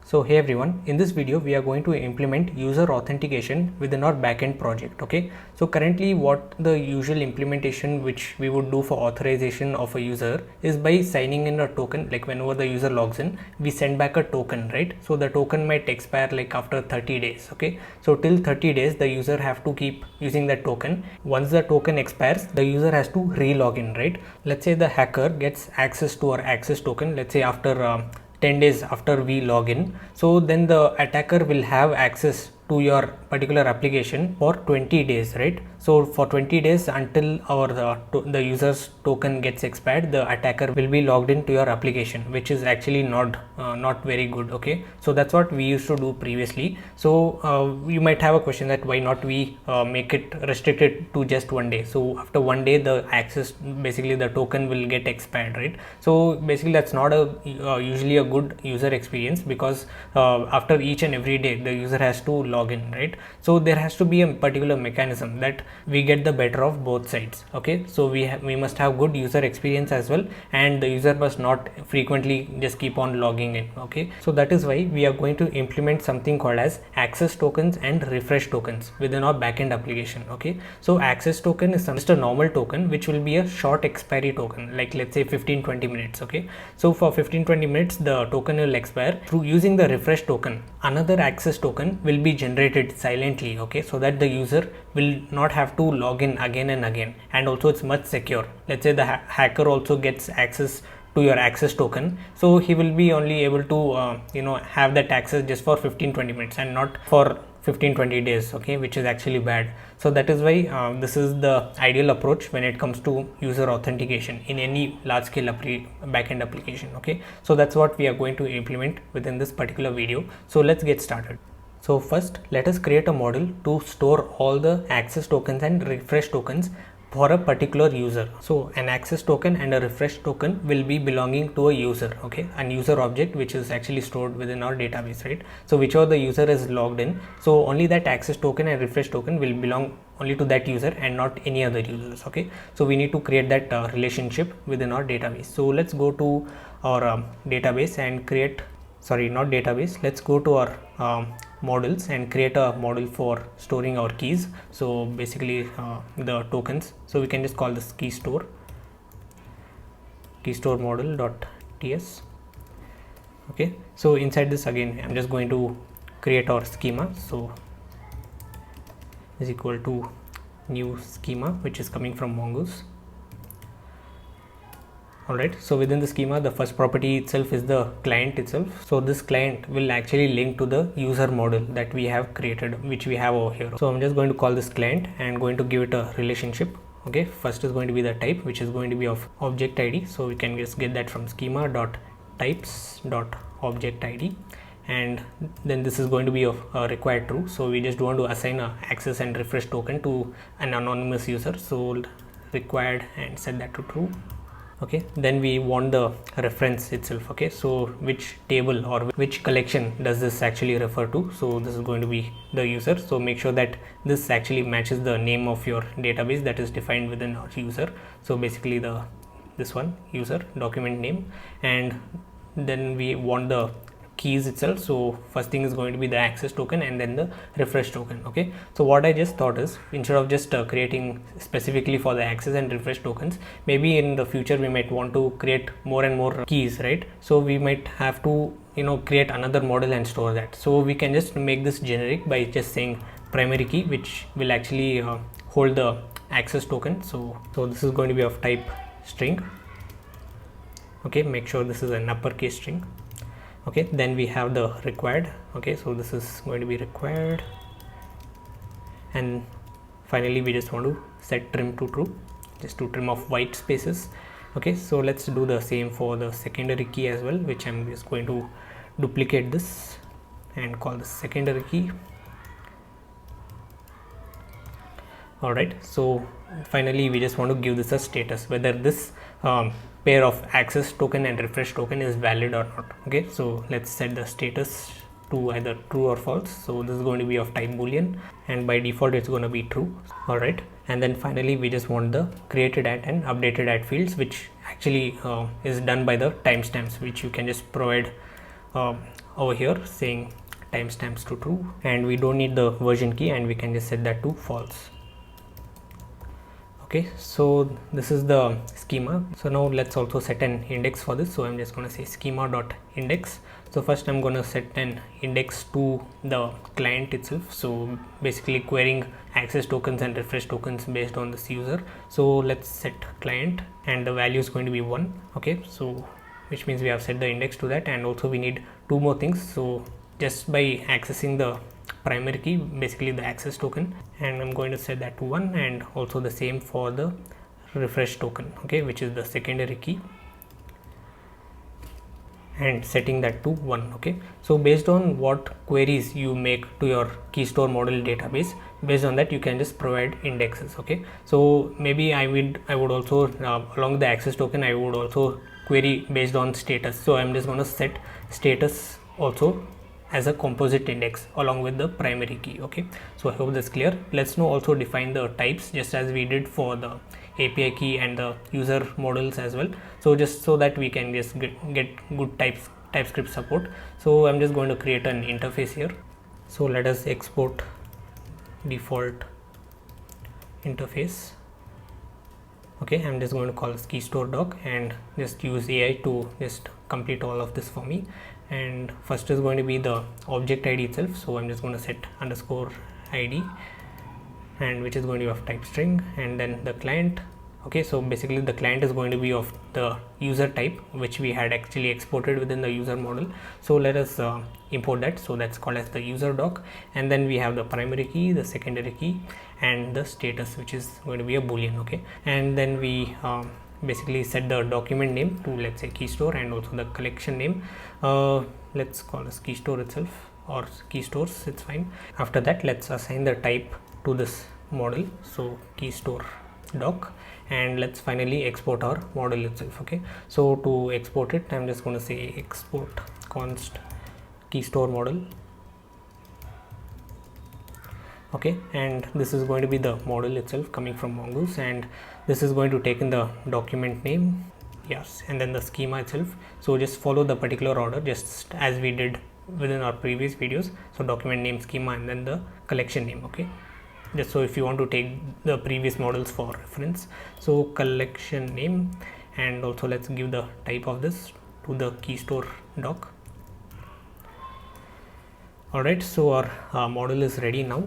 So hey everyone, in this video we are going to implement user authentication within our backend project. Okay, so currently what the usual implementation which we would do for authorization of a user is by signing in a token. Like whenever the user logs in, we send back a token, right? So the token might expire like after 30 days. Okay, so till 30 days the user have to keep using that token. Once the token expires, the user has to re-log in, right? Let's say the hacker gets access to our access token, let's say after 10 days after we log in. So then the attacker will have access to your particular application for 20 days, right? So for 20 days until the user's token gets expired, the attacker will be logged into your application, which is actually not very good. Okay, so that's what we used to do previously. So you might have a question that why not we make it restricted to just 1 day. So after 1 day the access, basically the token will get expired, right? So basically that's not a usually a good user experience, because after each and every day the user has to log in, right? So there has to be a particular mechanism that we get the better of both sides. Okay, so we must have good user experience as well, and the user must not frequently just keep on logging in. Okay, so that is why we are going to implement something called as access tokens and refresh tokens within our backend application. Okay, so access token is just a normal token which will be a short expiry token, like let's say 15-20 minutes. Okay, so for 15-20 minutes the token will expire. Through using the refresh token, another access token will be generated silently. Okay, so that the user will not have to log in again and again, and also it's much secure. Let's say the hacker also gets access to your access token, so he will be only able to have that access just for 15-20 minutes and not for 15-20 days. Okay, which is actually bad. So that is why this is the ideal approach when it comes to user authentication in any large scale backend application. Okay, so that's what we are going to implement within this particular video. So let's get started. So first let us create a model to store all the access tokens and refresh tokens for a particular user. So an access token and a refresh token will be belonging to a user. Okay, an user object which is actually stored within our database, right? So whichever the user is logged in, so only that access token and refresh token will belong only to that user and not any other users. Okay, so we need to create that relationship within our database. So let's go to our database and create, sorry, not database, let's go to our models and create a model for storing our keys. So basically the tokens, so we can just call this keystore model.ts. okay, so inside this again I'm just going to create our schema. So is equal to new schema, which is coming from Mongoose. Alright, so within the schema the first property itself is the client itself. So this client will actually link to the user model that we have created, which we have over here. So I'm just going to call this client and going to give it a relationship. Okay, first is going to be the type, which is going to be of object ID. So we can just get that from schema dot types dot object ID, and then this is going to be of required true. So we just want to assign a access and refresh token to an anonymous user, so required and set that to true. Okay, then we want the reference itself. Okay, so which table or which collection does this actually refer to? So this is going to be the user, so make sure that this actually matches the name of your database that is defined within our user. So basically this one, user document name, and then we want the keys itself. So first thing is going to be the access token and then the refresh token. Okay, so what I just thought is, instead of just creating specifically for the access and refresh tokens, maybe in the future we might want to create more and more keys, right? So we might have to create another model and store that. So we can just make this generic by just saying primary key, which will actually hold the access token. So this is going to be of type string. Okay, make sure this is an uppercase string. Okay, then we have the required. Okay, so this is going to be required, and finally we just want to set trim to true, just to trim off white spaces. Okay, so let's do the same for the secondary key as well, which I'm just going to duplicate this and call this secondary key. Alright, so finally we just want to give this a status, whether this pair of access token and refresh token is valid or not. Okay, so let's set the status to either true or false. So this is going to be of type boolean, and by default it's going to be true. Alright, and then finally we just want the created at and updated at fields, which actually is done by the timestamps, which you can just provide over here saying timestamps to true, and we don't need the version key, and we can just set that to false. Okay, so this is the schema. So now let's also set an index for this. So I'm just going to say schema.index. So first I'm going to set an index to the client itself, so basically querying access tokens and refresh tokens based on this user. So let's set client, and the value is going to be 1. Okay, so which means we have set the index to that, and also we need two more things. So just by accessing the primary key, basically the access token, and I'm going to set that to 1, and also the same for the refresh token, okay, which is the secondary key, and setting that to 1. Okay, so based on what queries you make to your Keystore model database, based on that you can just provide indexes. Okay, so maybe I would also along the access token I would also query based on status. So I'm just going to set status also as a composite index along with the primary key. Okay, so I hope that's clear. Let's now also define the types, just as we did for the API key and the user models as well. So just so that we can just get good TypeScript support. So I'm just going to create an interface here. So let us export default interface. Okay, I'm just going to call this Keystore doc and just use AI to just complete all of this for me. And first is going to be the object ID itself. So I'm just going to set underscore ID, and which is going to be of type string, and then the client. Okay, so basically the client is going to be of the user type, which we had actually exported within the user model. So let us import that. So that's called as the user doc, and then we have the primary key, the secondary key, and the status, which is going to be a boolean. Okay, and then we basically set the document name to, let's say, Keystore, and also the collection name, let's call this Keystore itself, or Keystores, it's fine. After that, let's assign the type to this model, so Keystore doc, and let's finally export our model itself. Okay, so to export it, I'm just going to say export const Keystore model. Okay, and this is going to be the model itself coming from Mongoose, and this is going to take in the document name, yes, and then the schema itself. So just follow the particular order, just as we did within our previous videos. So document name, schema, and then the collection name. Okay, just so if you want to take the previous models for reference. So collection name, and also let's give the type of this to the Keystore doc. Alright, so our model is ready now.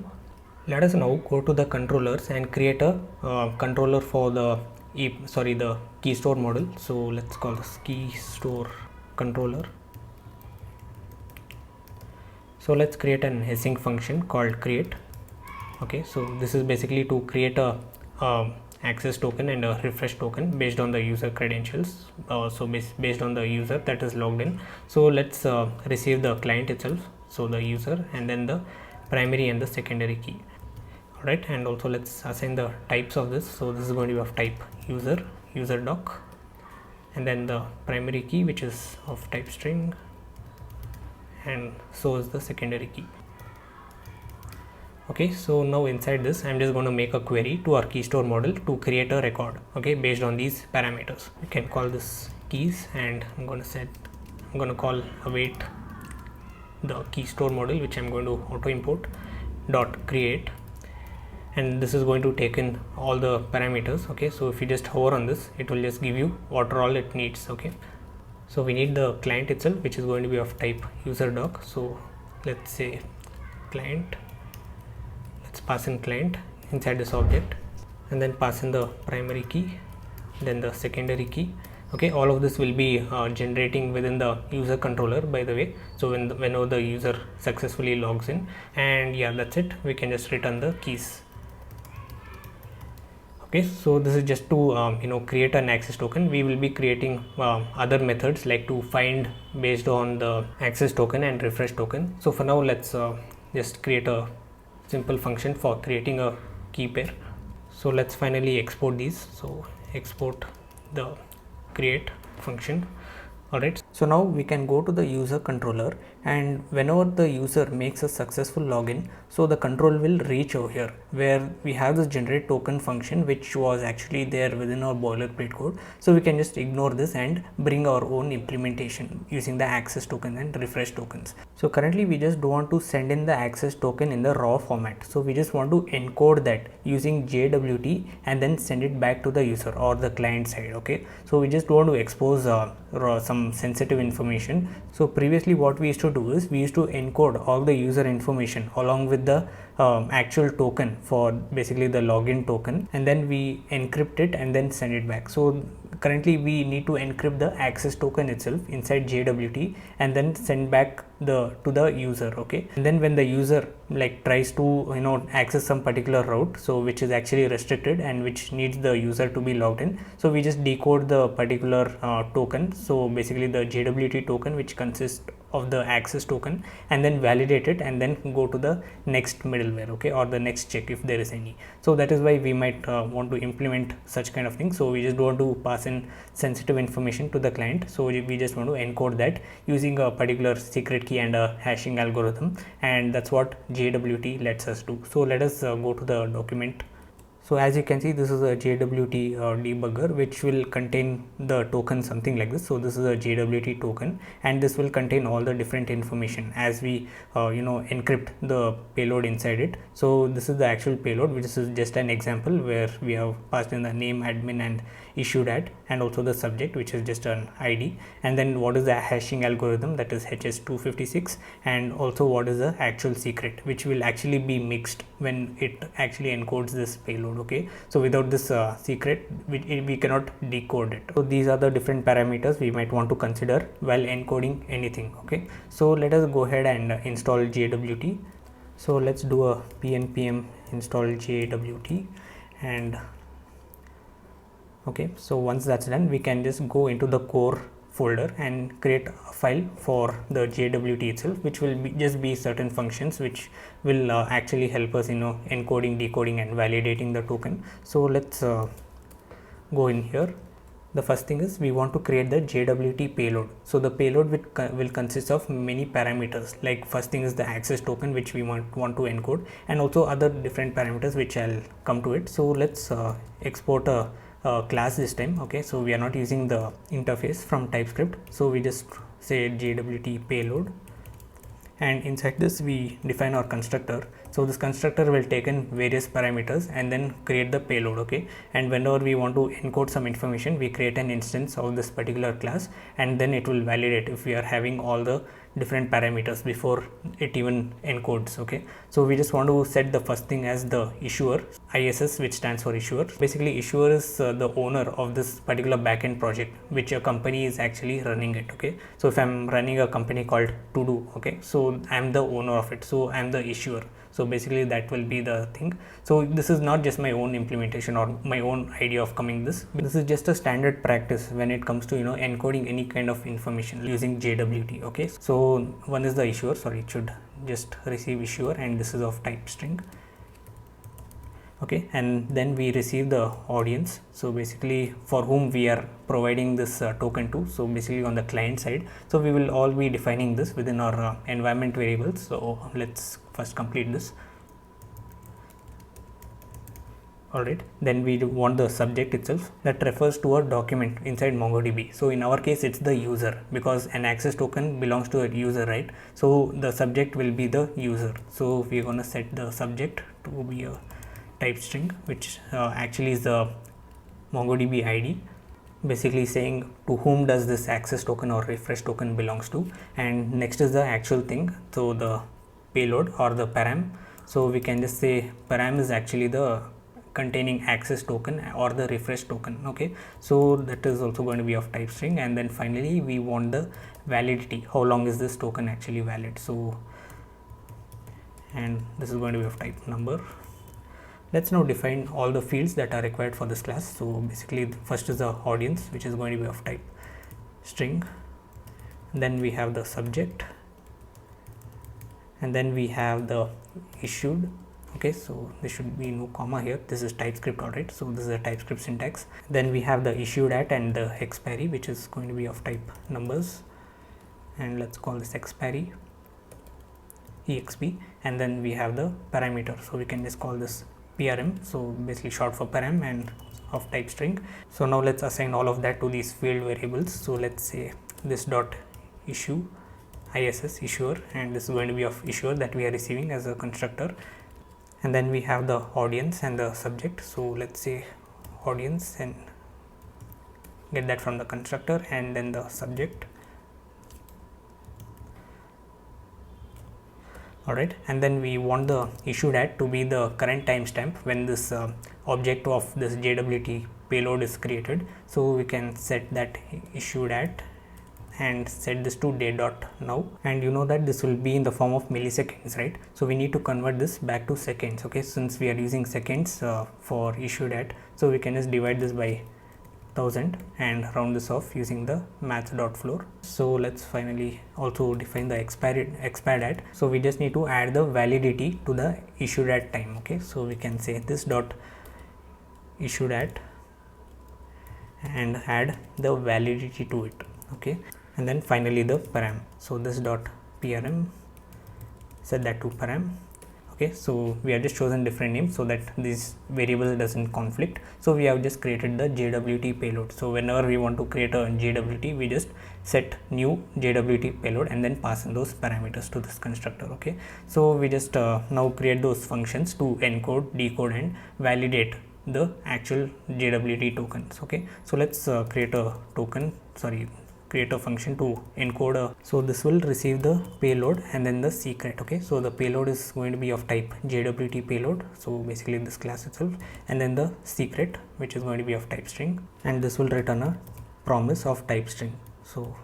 Let us now go to the controllers and create a controller for the Keystore model. So let's call this Keystore controller. So let's create an async function called create. Okay, so this is basically to create a access token and a refresh token based on the user credentials, so based on the user that is logged in. So let's receive the client itself, so the user, and then the primary and the secondary key. Alright, and also let's assign the types of this. So this is going to be of type user doc, and then the primary key, which is of type string, and so is the secondary key. Okay, so now inside this, I'm just going to make a query to our Keystore model to create a record, okay, based on these parameters. You can call this keys, and I'm going to call await the Keystore model, which I'm going to auto import dot create, and this is going to take in all the parameters. Okay, so if you just hover on this, it will just give you what all it needs. Okay, so we need the client itself, which is going to be of type user doc. So let's say client, let's pass in client inside this object, and then pass in the primary key, then the secondary key. Okay, all of this will be generating within the user controller, by the way. So whenever the user successfully logs in, and yeah, that's it. We can just return the keys. Okay, so this is just to create an access token. We will be creating other methods like to find based on the access token and refresh token. So for now, let's just create a simple function for creating a key pair. So let's finally export these. So export the create function. Alright, so now we can go to the user controller and whenever the user makes a successful login, so the control will reach over here where we have this generate token function which was actually there within our boilerplate code. So we can just ignore this and bring our own implementation using the access token and refresh tokens. So currently we just don't want to send in the access token in the raw format, so we just want to encode that using JWT and then send it back to the user or the client side. Okay, so we just want to expose some sensitive information. So previously what we used to do is we used to encode all the user information along with the actual token for basically the login token, and then we encrypt it and then send it back. So currently we need to encrypt the access token itself inside JWT and then send back to the user. Okay, and then when the user like tries to access some particular route, so which is actually restricted and which needs the user to be logged in, so we just decode the particular token, so basically the JWT token which consists of the access token, and then validate it and then go to the next middleware, okay, or the next check if there is any. So that is why we might want to implement such kind of things. So we just don't want to pass in sensitive information to the client, so we just want to encode that using a particular secret key and a hashing algorithm, and that's what JWT lets us do. So let us go to the document. So as you can see, this is a JWT debugger which will contain the token something like this. So this is a JWT token, and this will contain all the different information as we encrypt the payload inside it. So this is the actual payload, which is just an example where we have passed in the name, admin, and issued at, and also the subject, which is just an ID, and then what is the hashing algorithm, that is HS256, and also what is the actual secret, which will actually be mixed when it actually encodes this payload. Okay, so without this secret we cannot decode it. So these are the different parameters we might want to consider while encoding anything. Okay, so let us go ahead and install JWT. So let's do a npm install JWT, and okay, so once that's done, we can just go into the core folder and create a file for the JWT itself, which will just be certain functions which will actually help us encoding, decoding, and validating the token. So let's go in here. The first thing is we want to create the JWT payload. So the payload will consist of many parameters. Like first thing is the access token which we want to encode, and also other different parameters which I'll come to it. So let's export a class this time. Okay, so we are not using the interface from TypeScript, so we just say JWT payload, and inside this we define our constructor. So this constructor will take in various parameters and then create the payload. Okay, and whenever we want to encode some information, we create an instance of this particular class, and then it will validate if we are having all the different parameters before it even encodes. Okay, so we just want to set the first thing as the issuer, ISS, which stands for issuer. Basically issuer is the owner of this particular backend project which a company is actually running it. Okay, so if I'm running a company called To Do, okay, so I'm the owner of it, so I'm the issuer. So basically that will be the thing. So this is not just my own implementation or my own idea of coming this is just a standard practice when it comes to encoding any kind of information using JWT. Okay, so one is the issuer, sorry, it should just receive issuer, and this is of type string. Okay, and then we receive the audience, so basically for whom we are providing this token to. So basically on the client side, so we will all be defining this within our environment variables. So let's first complete this. Alright, then we want the subject itself that refers to a document inside MongoDB. So in our case it's the user, because an access token belongs to a user, right? So the subject will be the user. So we're gonna set the subject to be a type string, which actually is the MongoDB ID, basically saying to whom does this access token or refresh token belongs to. And next is the actual thing, so the payload or the param. So we can just say param is actually the containing access token or the refresh token. Okay, so that is also going to be of type string. And then finally we want the validity, how long is this token actually valid. So, and this is going to be of type number. Let's now define all the fields that are required for this class. So basically first is the audience, which is going to be of type string. Then we have the subject, and then we have the issued. Okay, so there should be no comma here, this is TypeScript. Alright, so this is a TypeScript syntax. Then we have the issued at and the expiry, which is going to be of type numbers, and let's call this expiry. exp, and then we have the parameter, so we can just call this prm, so basically short for param and of type string. So now let's assign all of that to these field variables. So let's say this dot issue iss issuer, and this is going to be of issuer that we are receiving as a constructor. And then we have the audience and the subject, so let's say audience and get that from the constructor, and then the subject. Alright, and then we want the issued at to be the current timestamp when this object of this JWT payload is created. So we can set that issued at and set this to date.now, and you know that this will be in the form of milliseconds, right? So we need to convert this back to seconds. Okay, since we are using seconds for issued at, so we can just divide this by 1000 and round this off using the math.floor. So let's finally also define the expired at. So we just need to add the validity to the issued at time. Okay, so we can say this dot issued at and add the validity to it. Okay, and then finally the param, so this dot prm, set that to param. Okay, so we have just chosen different names so that this variable doesn't conflict. So we have just created the JWT payload. So whenever we want to create a JWT, we just set new JWT payload and then pass in those parameters to this constructor. Okay, so we just now create those functions to encode, decode and validate the actual JWT tokens. Okay, so let's create a function to encode so this will receive the payload and then the secret. Okay, so the payload is going to be of type JWT payload, so basically this class itself, and then the secret which is going to be of type string, and this will return a promise of type string. So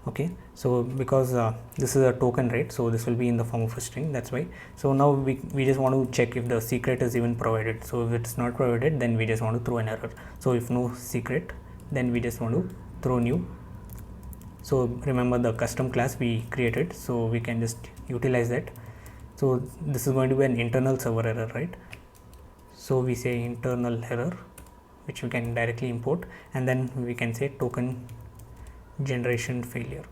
okay, so because this is a token, right, so this will be in the form of a string, that's why. So now we just want to check if the secret is even provided. So if it's not provided, then we just want to throw an error. So if no secret, then we just want to throw new. So remember the custom class we created, so we can just utilize that. So this is going to be an internal server error, right? So we say internal error, which we can directly import, and then we can say token generation failure.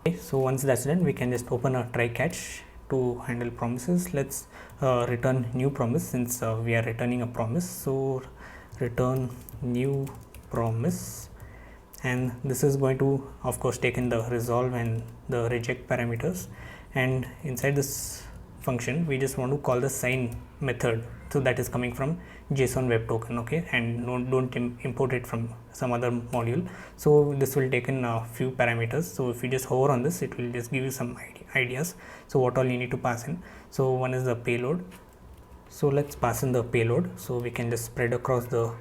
Okay, so once that's done, we can just open a try catch to handle promises. Let's return new promise since we are returning a promise. So return new promise, and this is going to of course take in the resolve and the reject parameters, and inside this function we just want to call the sign method, so that is coming from JSON web token. Okay, and don't import it from some other module. So this will take in a few parameters. So if you just hover on this, it will just give you some ideas. So what all you need to pass in. So one is the payload, so let's pass in the payload. So we can just spread across the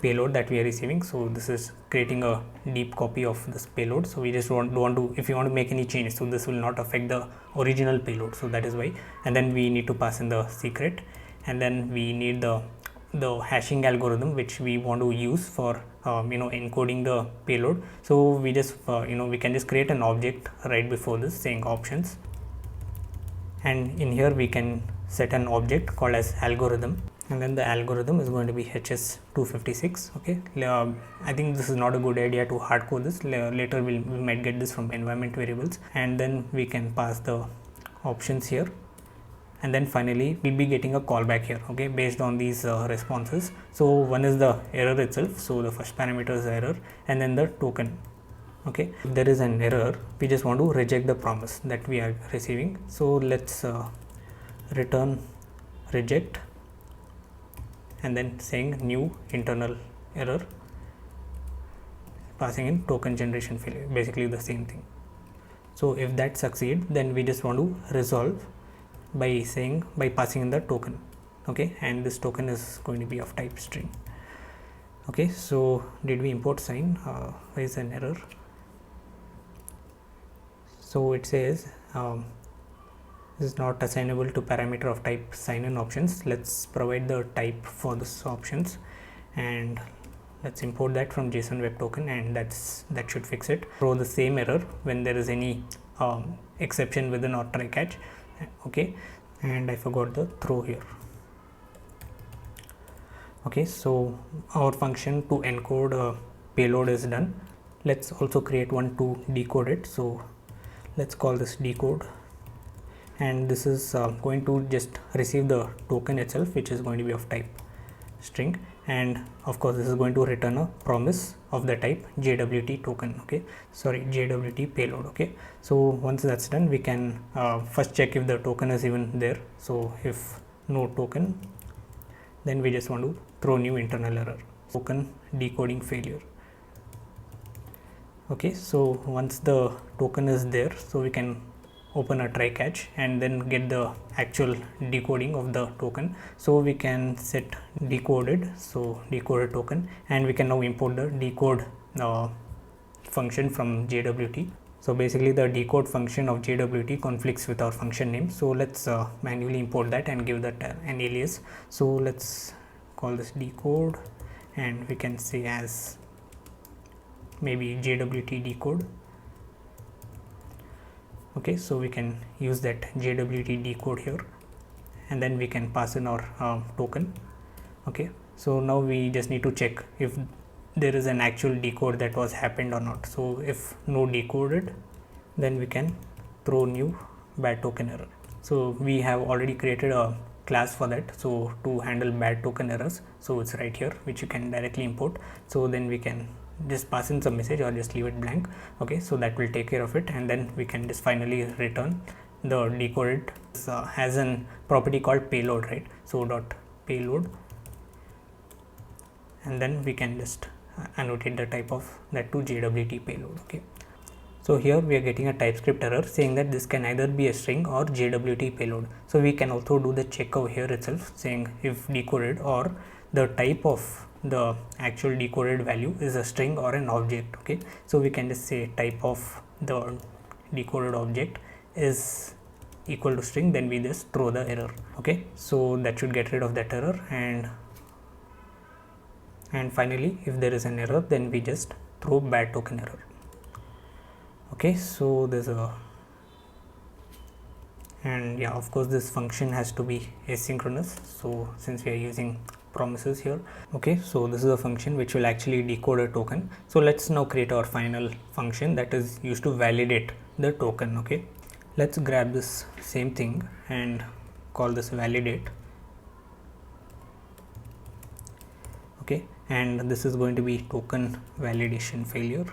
payload that we are receiving. So this is creating a deep copy of this payload. So we just want to if you want to make any change, so this will not affect the original payload, so that is why. And then we need to pass in the secret, and then we need the hashing algorithm which we want to use for encoding the payload. So we just we can just create an object right before this saying options, and in here we can set an object called as algorithm, and then the algorithm is going to be HS256. okay, I think this is not a good idea to hardcode this. Later we might get this from environment variables, and then we can pass the options here, and then finally we'll be getting a callback here, okay, based on these responses. So one is the error itself, so the first parameter is the error, and then the token. Okay, if there is an error, we just want to reject the promise that we are receiving. So let's return reject, and then saying new internal error, passing in token generation failure, basically the same thing. So if that succeeds, then we just want to resolve by passing in the token. Okay, and this token is going to be of type string. Okay, so did we import sign? Where is an error? So it says is not assignable to parameter of type sign in options. Let's provide the type for this options, and let's import that from JSON web token, and that should fix it. Throw the same error when there is any exception within or try catch. Okay, and I forgot the throw here. Okay, so our function to encode payload is done. Let's also create one to decode it. So let's call this decode, and this is going to just receive the token itself, which is going to be of type string, and of course this is going to return a promise of the type JWT token, okay, sorry, JWT payload. Okay, so once that's done, we can first check if the token is even there. So if no token, then we just want to throw new internal error, token decoding failure. Okay, so once the token is there, so we can open a try catch and then get the actual decoding of the token. So we can set decoded, so decoded token, and we can now import the decode function from JWT. So basically the decode function of JWT conflicts with our function name, so let's manually import that and give that an alias. So let's call this decode, and we can say as maybe JWT decode. Okay, so we can use that JWT decode here, and then we can pass in our token. Okay, so now we just need to check if there is an actual decode that was happened or not. So if no decoded, then we can throw new bad token error. So we have already created a class for that, so to handle bad token errors, so it's right here, which you can directly import. So then we can just pass in some message or just leave it blank. Okay, so that will take care of it, and then we can just finally return the decoded. Has an property called payload, right? So dot payload, and then we can just annotate the type of that to JWT payload. Okay, so here we are getting a TypeScript error saying that this can either be a string or JWT payload. So we can also do the check over here itself, saying if decoded or the type of the actual decoded value is a string or an object. Okay, so we can just say type of the decoded object is equal to string, then we just throw the error. Okay, so that should get rid of that error, and finally if there is an error, then we just throw bad token error. Okay, so there's a, and yeah, of course this function has to be asynchronous, so since we are using promises here. Okay, so this is a function which will actually decode a token. So let's now create our final function that is used to validate the token. Okay, let's grab this same thing and call this validate. Okay, and this is going to be token validation failure.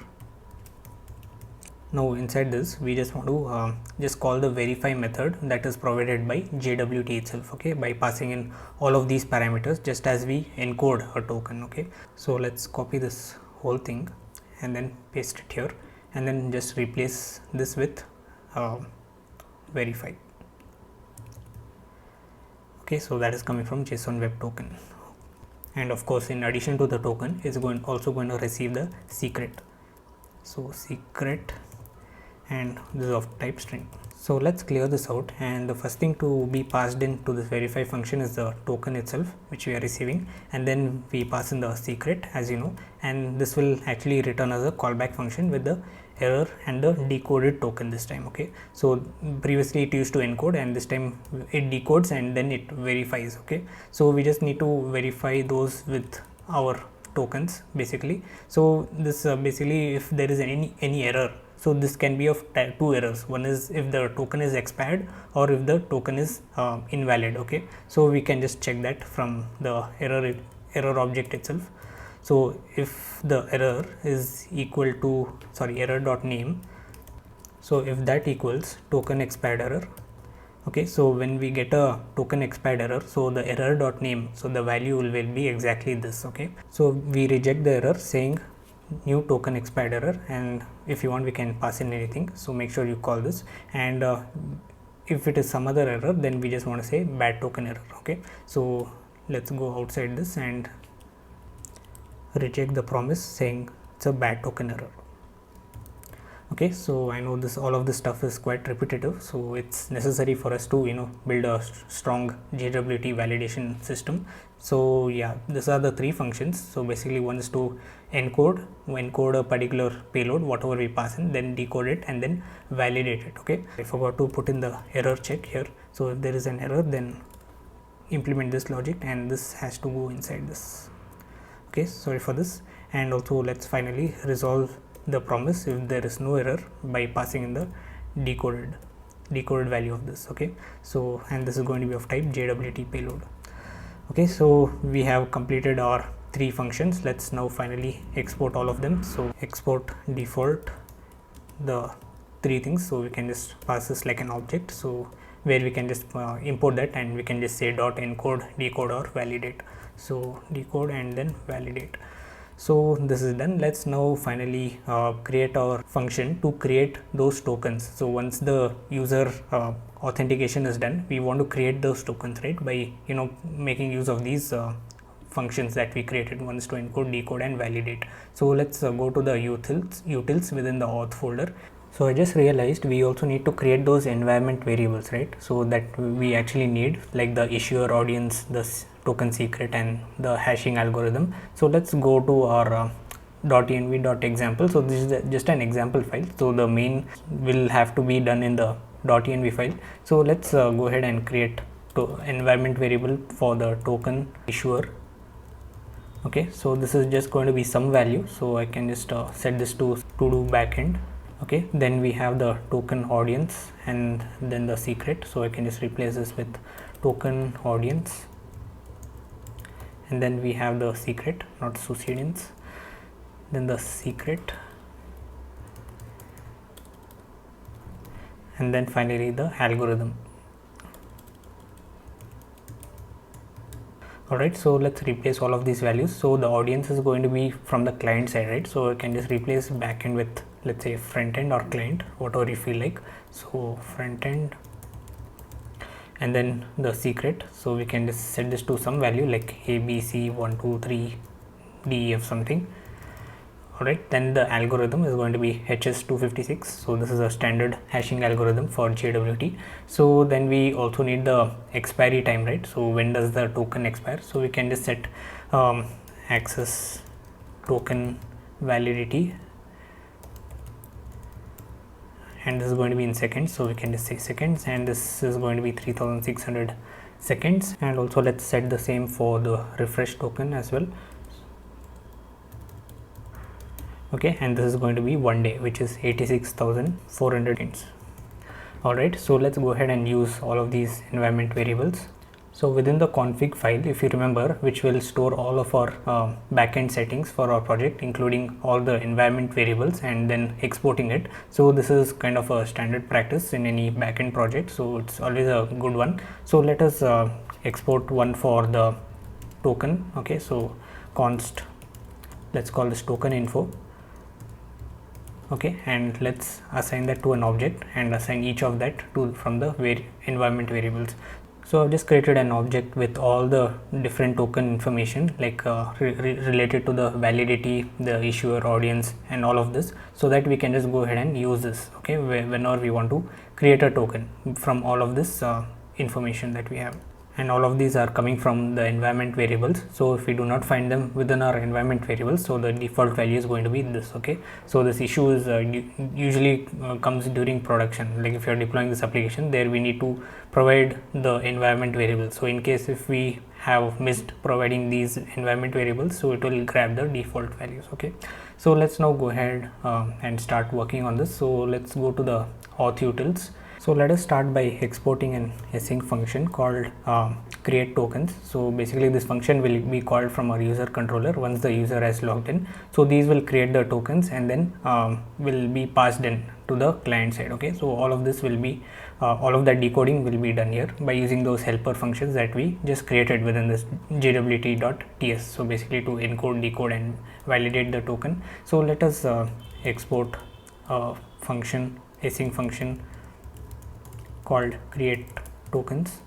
Now inside this, we just want to just call the verify method that is provided by JWT itself. Okay, by passing in all of these parameters just as we encode a token. Okay, so let's copy this whole thing and then paste it here, and then just replace this with verify. Okay, so that is coming from JSON web token, and of course in addition to the token is also going to receive the secret. So secret, and this is of type string. So let's clear this out, and the first thing to be passed in to this verify function is the token itself which we are receiving, and then we pass in the secret, as you know, and this will actually return as a callback function with the error and the decoded token this time. Okay, so previously it used to encode, and this time it decodes and then it verifies. Okay, so we just need to verify those with our tokens basically. So this basically if there is any error, so this can be of two errors. One is if the token is expired or if the token is invalid. Okay, so we can just check that from the error object itself. So if the error is equal to error.name, so if that equals token expired error. Okay, so when we get a token expired error, so the error.name, so the value will be exactly this. Okay, so we reject the error saying new token expired error, and if you want we can pass in anything, so make sure you call this, and if it is some other error, then we just want to say bad token error. Okay, so let's go outside this and reject the promise saying it's a bad token error. Okay, so I know all of this stuff is quite repetitive, so it's necessary for us to build a strong JWT validation system. So yeah, these are the three functions. So basically one is to encode a particular payload, whatever we pass in, then decode it and then validate it. Okay, I forgot to put in the error check here. So if there is an error, then implement this logic, and this has to go inside this. Okay, sorry for this. and also let's finally resolve the promise if there is no error by passing in the decoded value of this. Okay, so and this is going to be of type JWT payload. Okay, so we have completed our 3 functions. Let's now finally export all of them. So export default the 3 things, so we can just pass this like an object, so where we can just import that, and we can just say dot encode, decode or validate. So decode and then validate. So this is done. Let's now finally create our function to create those tokens. So once the user authentication is done, we want to create those tokens, right, by making use of these functions that we created once to encode, decode and validate. So let's go to the utils within the auth folder. So I just realized we also need to create those environment variables, right? So that we actually need, like the issuer, audience, the token secret and the hashing algorithm. So let's go to our .env.example. So this is just an example file. So the main will have to be done in the .env file. So let's go ahead and create environment variable for the token issuer. Okay, so this is just going to be some value. So I can just set this to do backend. Okay, then we have the token audience and then the secret. So I can just replace this with token audience, and then we have the secret, not succeedance, then the secret, and then finally the algorithm. Alright, so let's replace all of these values. So the audience is going to be from the client side, right? So I can just replace backend with, let's say, front end or client, whatever you feel like. So front end, and then the secret. So we can just set this to some value like ABC 1 2 3 DEF something. Alright, then the algorithm is going to be HS256. So this is a standard hashing algorithm for JWT. So then we also need the expiry time, right? So when does the token expire? So we can just set access token validity, and this is going to be in seconds. So we can just say seconds, and this is going to be 3600 seconds. And also let's set the same for the refresh token as well. Okay, and this is going to be 1 day, which is 86,400 seconds. Alright, so let's go ahead and use all of these environment variables. So within the config file, if you remember, which will store all of our backend settings for our project, including all the environment variables and then exporting it. So this is kind of a standard practice in any backend project, so it's always a good one. So let us export one for the token. Okay, so const, let's call this token info. Okay, and let's assign that to an object and assign each of that to from the environment variables. So I've just created an object with all the different token information, like related to the validity, the issuer, audience and all of this, so that we can just go ahead and use this, okay, whenever we want to create a token from all of this information that we have. And all of these are coming from the environment variables. So if we do not find them within our environment variables, so the default value is going to be this. Okay, so this issue is usually comes during production. Like if you are deploying this application, there we need to provide the environment variables. So in case if we have missed providing these environment variables, so it will grab the default values. Okay, so let's now go ahead and start working on this. So let's go to the auth utils. So let us start by exporting an async function called create tokens. So basically this function will be called from our user controller once the user has logged in. So these will create the tokens and then will be passed in to the client side. Okay, so all of this will be all of that decoding will be done here by using those helper functions that we just created within this JWT.ts. So basically to encode, decode and validate the token. So let us export a function, async function called create tokens,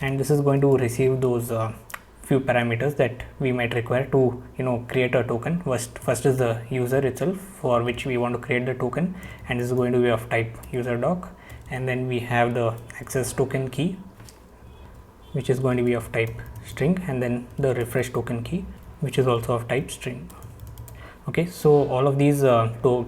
and this is going to receive those few parameters that we might require to create a token. First is the user itself, for which we want to create the token, and this is going to be of type user doc. And then we have the access token key, which is going to be of type string, and then the refresh token key, which is also of type string. Okay, so all of these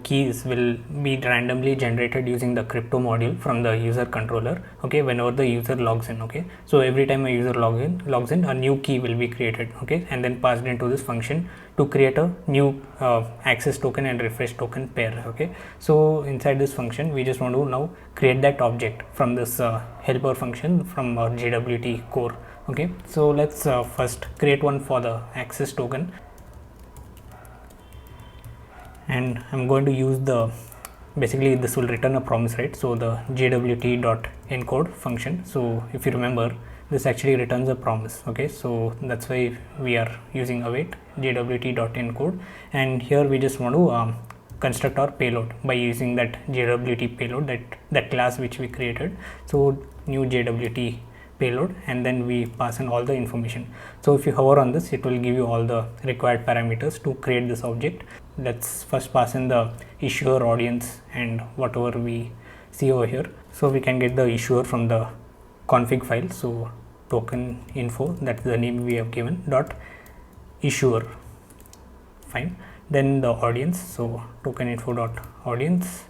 keys will be randomly generated using the crypto module from the user controller. Okay, whenever the user logs in. Okay, so every time a user logs in, a new key will be created. Okay, and then passed into this function to create a new access token and refresh token pair. Okay, so inside this function, we just want to now create that object from this helper function from our JWT core. Okay, so let's first create one for the access token. And I'm going to use the, basically this will return a promise, right? So the jwt.encode function, so if you remember, this actually returns a promise. Okay, so that's why we are using await jwt.encode, and here we just want to construct our payload by using that jwt payload, that class which we created. So new jwt payload, and then we pass in all the information. So if you hover on this, it will give you all the required parameters to create this object. Let's first pass in the issuer, audience, and whatever we see over here. So we can get the issuer from the config file. So token info, that's the name we have given, dot issuer. Fine. Then the audience, so token info dot audience.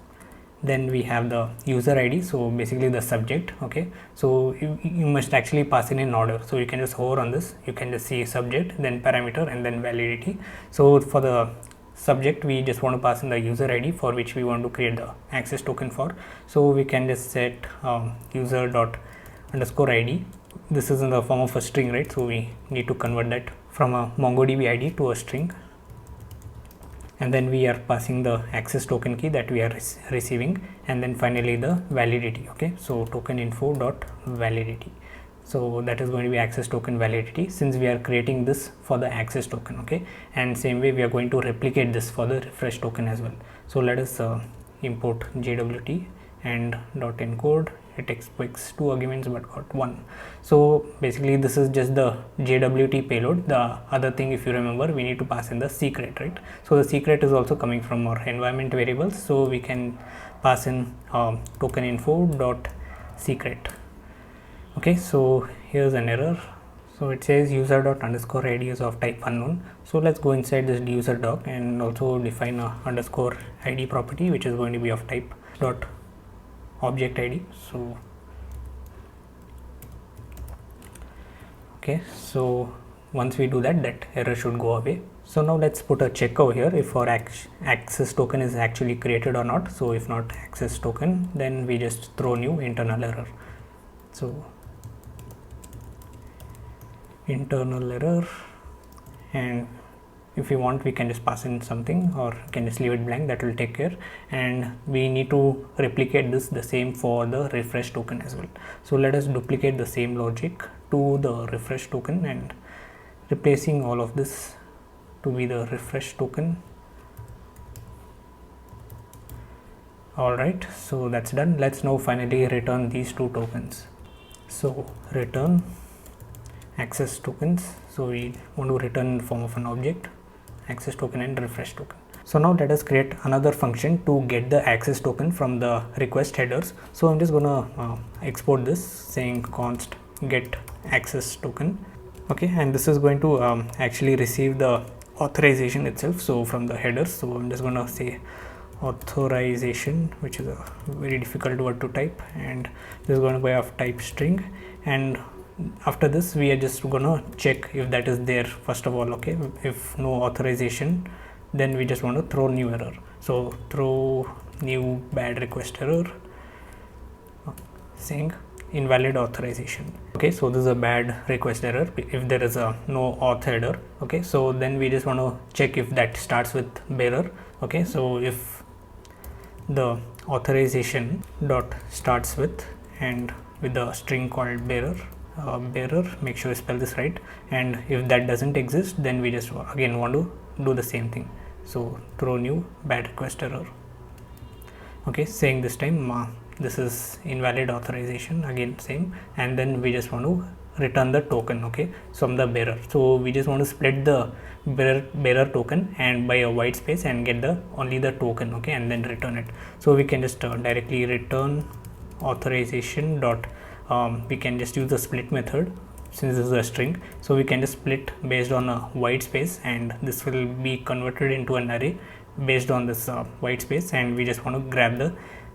Then we have the user ID, so basically the subject. Okay, so you must actually pass in order, so you can just hover on this, you can just see subject, then parameter, and then validity. So for the subject, we just want to pass in the user ID for which we want to create the access token for. So we can just set user dot underscore ID. This is in the form of a string, right? So we need to convert that from a MongoDB ID to a string, and then we are passing the access token key that we are receiving, and then finally the validity. Okay, so token info dot validity, so that is going to be access token validity, since we are creating this for the access token. Okay, and same way we are going to replicate this for the refresh token as well. So let us import JWT and dot encode. It expects 2 arguments but got 1. So basically this is just the JWT payload. The other thing, if you remember, we need to pass in the secret, right? So the secret is also coming from our environment variables, so we can pass in token info dot secret. Okay, so here's an error. So it says user dot underscore ID is of type unknown. So let's go inside this user doc and also define a underscore ID property, which is going to be of type dot object ID. So okay, so once we do that, that error should go away. So now let's put a check over here if our access token is actually created or not. So if not access token, then we just throw new internal error. So internal error, and if you want, we can just pass in something, or can just leave it blank, that will take care. And we need to replicate this the same for the refresh token as well. So let us duplicate the same logic to the refresh token and replacing all of this to be the refresh token. Alright, so that's done. Let's now finally return these 2 tokens. So return access tokens, so we want to return in the form of an object, access token and refresh token. So now let us create another function to get the access token from the request headers. So I'm just gonna export this saying const get access token. Okay, and this is going to actually receive the authorization itself, so from the headers. So I'm just gonna say authorization, which is a very difficult word to type, and this is going to be of type string. And after this, we are just gonna check if that is there first of all. Okay, if no authorization, then we just want to throw new error. So throw new bad request error saying invalid authorization. Okay, so this is a bad request error if there is a no auth header. Okay, so then we just want to check if that starts with bearer. Okay, so if the authorization dot starts with and with the string called bearer, make sure you spell this right, and if that doesn't exist, then we just again want to do the same thing. So throw new bad request error. Okay, saying this time this is invalid authorization, again same, and then we just want to return the token. Okay, from the bearer. So we just want to split the bearer token and by a white space and get the only the token. Okay, and then return it. So we can just directly return authorization dot we can just use the split method since this is a string, so we can just split based on a white space, and this will be converted into an array based on this white space, and we just want to grab the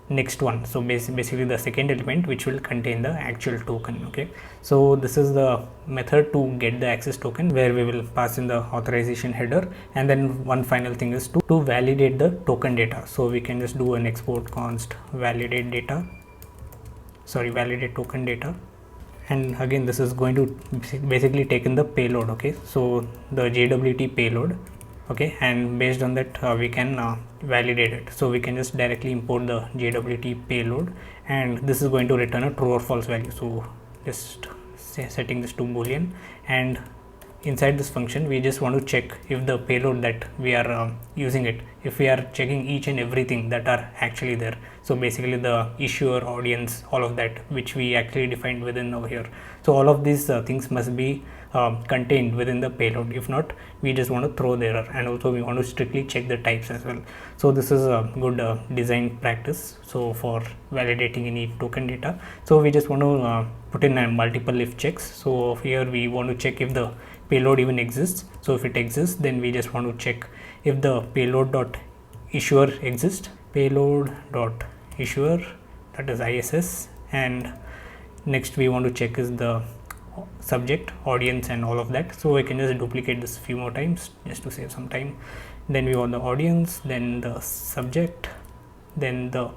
next one. So basically the second element which will contain the actual token. Okay, so this is the method to get the access token, where we will pass in the authorization header, and then one final thing is to validate the token data. So we can just do an export const validate token data, and again this is going to basically take in the payload. Okay, so the JWT payload. Okay, and based on that we can validate it. So we can just directly import the JWT payload, and this is going to return a true or false value. So just setting this to boolean, and inside this function we just want to check if the payload that we are using it, if we are checking each and everything that are actually there. So basically the issuer, audience, all of that which we actually defined within over here. So all of these things must be contained within the payload. If not, we just want to throw the error, and also we want to strictly check the types as well. So this is a good design practice, so for validating any token data. So we just want to put in a multiple if checks. So here we want to check if the payload even exists. So if it exists, then we just want to check if the payload dot issuer exists, payload dot issuer, that is ISS, and next we want to check is the subject, audience, and all of that. So I can just duplicate this a few more times just to save some time. Then we want the audience, then the subject, then the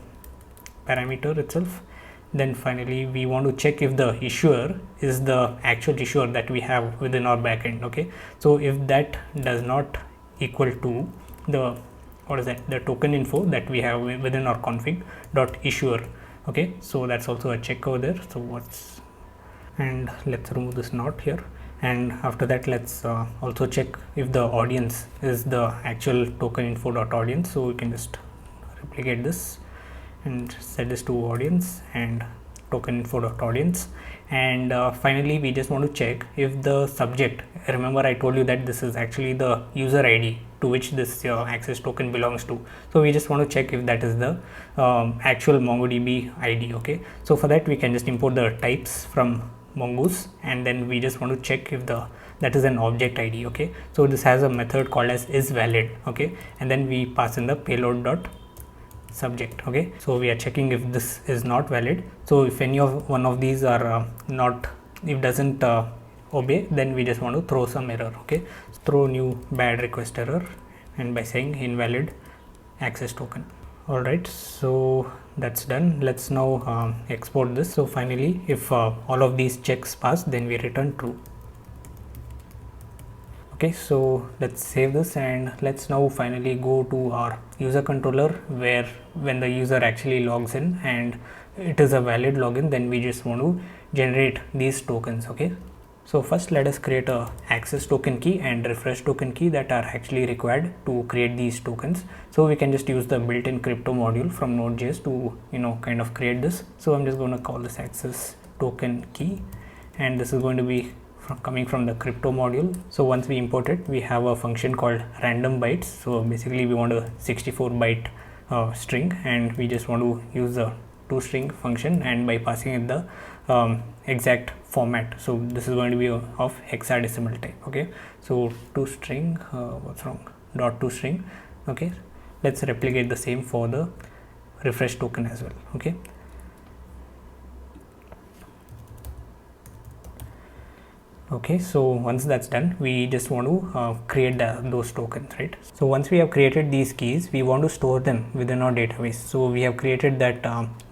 parameter itself, then finally we want to check if the issuer is the actual issuer that we have within our backend. Okay, so if that does not equal to the the token info that we have within our config dot issuer. Okay, so that's also a check over there. So and let's remove this not here, and after that let's also check if the audience is the actual token info dot audience. So we can just replicate this and set this to audience and token info dot audience, and finally we just want to check if the subject, remember I told you that this is actually the user ID to which this access token belongs to. So we just want to check if that is the actual MongoDB ID. Okay, so for that we can just import the types from Mongoose, and then we just want to check if that is an object ID. Okay, so this has a method called as isValid. Okay, and then we pass in the payload dot subject. Okay, so we are checking if this is not valid. So if any of one of these are if doesn't obey, then we just want to throw some error. Okay, throw new bad request error, and by saying invalid access token. All right, so that's done. Let's now export this. So finally, if all of these checks pass, then we return true. Okay, so let's save this, and let's now finally go to our user controller, where when the user actually logs in and it is a valid login, then we just want to generate these tokens. Okay, so first let us create a access token key and refresh token key that are actually required to create these tokens. So we can just use the built-in crypto module from Node.js to kind of create this. So I'm just going to call this access token key, and this is going to be coming from the crypto module. So once we import it, we have a function called random bytes. So basically we want a 64 byte string, and we just want to use the toString function, and by passing in the exact format. So this is going to be of hexadecimal type. Okay, so toString dot toString. Okay, let's replicate the same for the refresh token as well. Okay, okay, so once that's done, we just want to create those tokens, right? So once we have created these keys, we want to store them within our database. So we have created that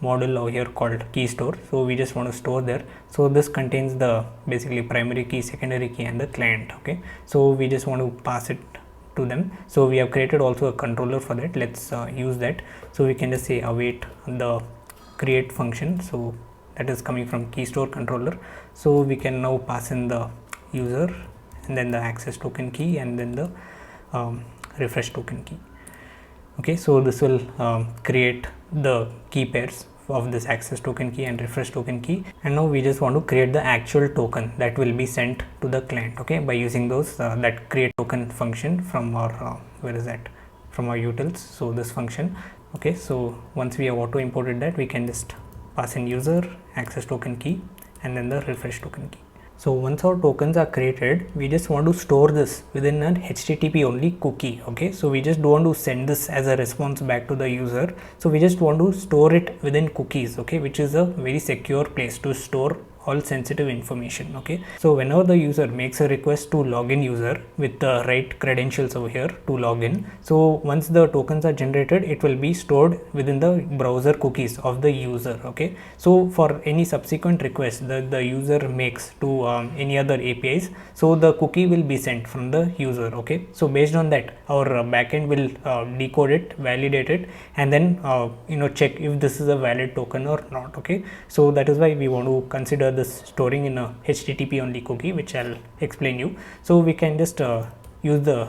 model over here called Keystore. So we just want to store there. So this contains the basically primary key, secondary key, and the client. Okay, so we just want to pass it to them. So we have created also a controller for that. Let's use that. So we can just say await the create function. So that is coming from Keystore controller. So we can now pass in the user, and then the access token key, and then the refresh token key. Okay, so this will create the key pairs of this access token key and refresh token key, and now we just want to create the actual token that will be sent to the client. Okay, by using those that create token function from our from our utils. So this function. Okay, so once we have auto imported that, we can just pass in user, access token key, and then the refresh token key. So once our tokens are created, we just want to store this within an HTTP only cookie. Okay, so we just don't want to send this as a response back to the user. So we just want to store it within cookies, okay, which is a very secure place to store all sensitive information. Okay, so whenever the user makes a request to login user with the right credentials over here to login, so once the tokens are generated, it will be stored within the browser cookies of the user. Okay, so for any subsequent request that the user makes to any other APIs, so the cookie will be sent from the user. Okay, so based on that, our backend will decode it, validate it, and then check if this is a valid token or not. Okay, so that is why we want to consider this storing in a HTTP only cookie, which I'll explain you. So we can just use the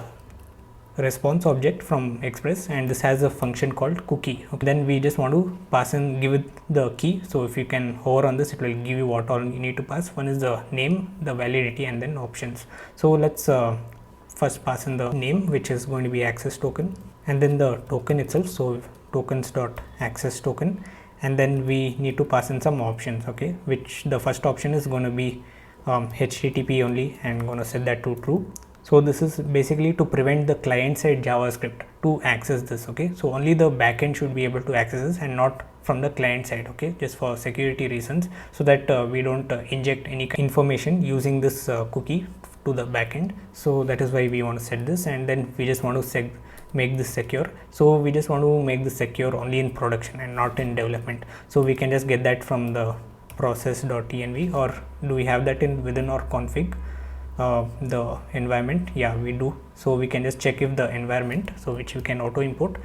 response object from Express, and this has a function called cookie. Okay, then we just want to pass and give it the key. So if you can hover on this, it will give you what all you need to pass. One is the name, the validity, and then options. So let's first pass in the name, which is going to be access token, and then the token itself, so tokens dot access token, and then we need to pass in some options. Okay, which the first option is going to be HTTP only, and going to set that to true. So this is basically to prevent the client side JavaScript to access this. Okay, so only the backend should be able to access this and not from the client side. Okay, just for security reasons, so that we don't inject any information using this cookie to the backend. So that is why we want to set this, and then we just want to make this secure. So we just want to make this secure only in production and not in development. So we can just get that from the process.env, or do we have that in within our config? The environment, yeah, we do. So we can just check if the environment, so which you can auto import,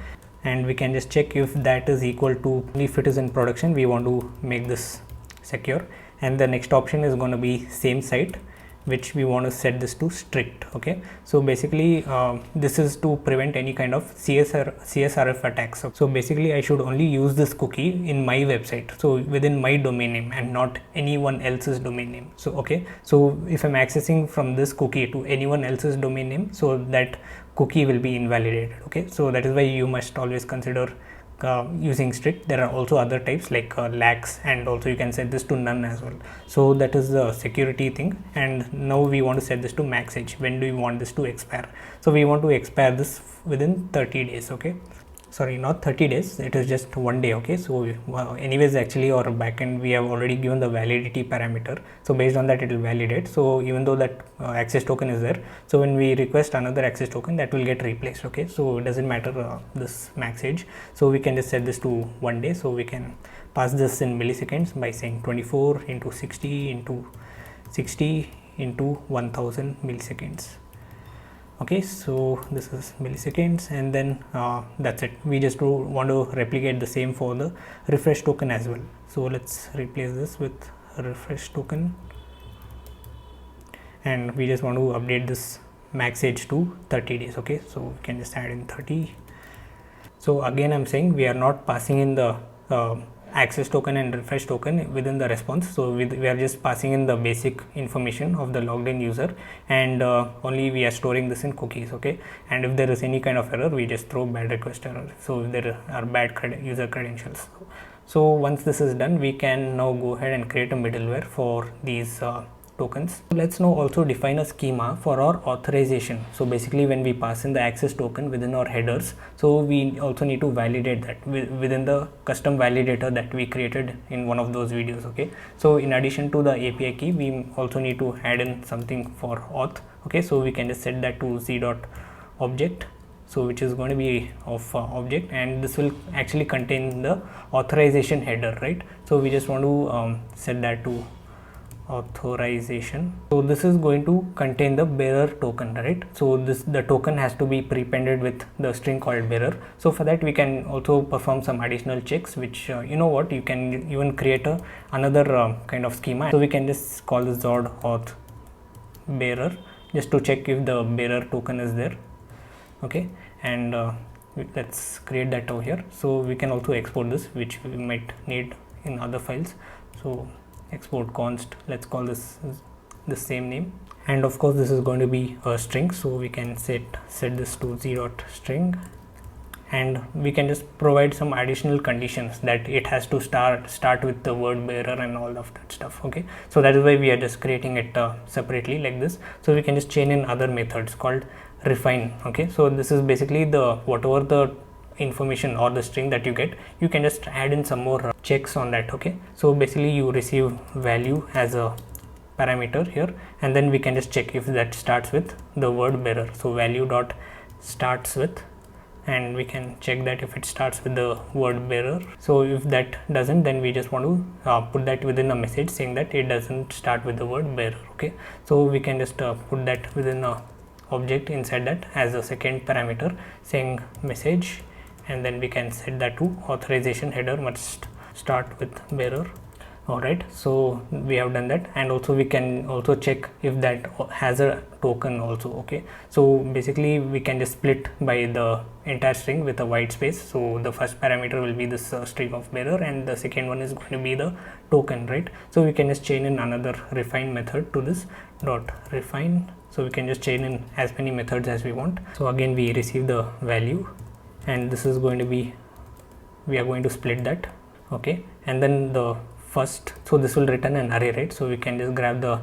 and we can just check if that is equal to, if it is in production, we want to make this secure. And the next option is going to be same site, which we want to set this to strict. Okay, so basically this is to prevent any kind of CSRF attacks. So basically I should only use this cookie in my website, so within my domain name and not anyone else's domain name. So okay, so if I'm accessing from this cookie to anyone else's domain name, so that cookie will be invalidated. Okay, so that is why you must always consider using strict. There are also other types like lax, and also you can set this to none as well. So that is the security thing. And now we want to set this to max age. When do we want this to expire? So we want to expire this within 30 days. Okay, sorry, not 30 days, it is just 1 day. Okay, so anyways, actually our backend, we have already given the validity parameter, so based on that it will validate. So even though that access token is there, so when we request another access token, that will get replaced. Okay, so it doesn't matter this max age. So we can just set this to 1 day. So we can pass this in milliseconds by saying 24 into 60 into 60 into 1000 milliseconds. Okay, so this is milliseconds, and then that's it. We just want to replicate the same for the refresh token as well. So let's replace this with refresh token, and we just want to update this max age to 30 days. Okay, so we can just add in 30. So again, I'm saying we are not passing in the access token and refresh token within the response. So we are just passing in the basic information of the logged in user, and only we are storing this in cookies. Okay, and if there is any kind of error, we just throw bad request error. So if there are bad user credentials. So once this is done, we can now go ahead and create a middleware for these tokens. Let's now also define a schema for our authorization. So basically when we pass in the access token within our headers, so we also need to validate that within the custom validator that we created in one of those videos. Okay, so in addition to the API key, we also need to add in something for auth. Okay, so we can just set that to z.object, so which is going to be of object, and this will actually contain the authorization header, right? So we just want to set that to authorization. So this is going to contain the bearer token, right? So the token has to be prepended with the string called bearer. So for that we can also perform some additional checks, which you know what, you can even create another kind of schema. So we can just call this zod auth bearer just to check if the bearer token is there. Okay, and let's create that over here. So we can also export this, which we might need in other files. So export const, let's call this the same name, and of course this is going to be a string, so we can set this to z.string, and we can just provide some additional conditions that it has to start with the word bearer and all of that stuff. Okay, so that is why we are just creating it separately like this. So we can just chain in other methods called refine. Okay, so this is basically the whatever the information or the string that you get, you can just add in some more checks on that. Okay, so basically you receive value as a parameter here, and then we can just check if that starts with the word bearer. So value dot starts with, and we can check that if it starts with the word bearer. So if that doesn't, then we just want to put that within a message saying that it doesn't start with the word bearer. Okay, so we can just put that within a object inside that as a second parameter saying message, and then we can set that to authorization header must start with bearer. Alright, so we have done that, and also we can also check if that has a token also. Okay, so basically we can just split by the entire string with a white space. So the first parameter will be this string of bearer, and the second one is going to be the token, right? So we can just chain in another refine method to this dot refine. So we can just chain in as many methods as we want. So again we receive the value, and this is going to be, we are going to split that. Okay, and then the first, so this will return an array, right? So we can just grab the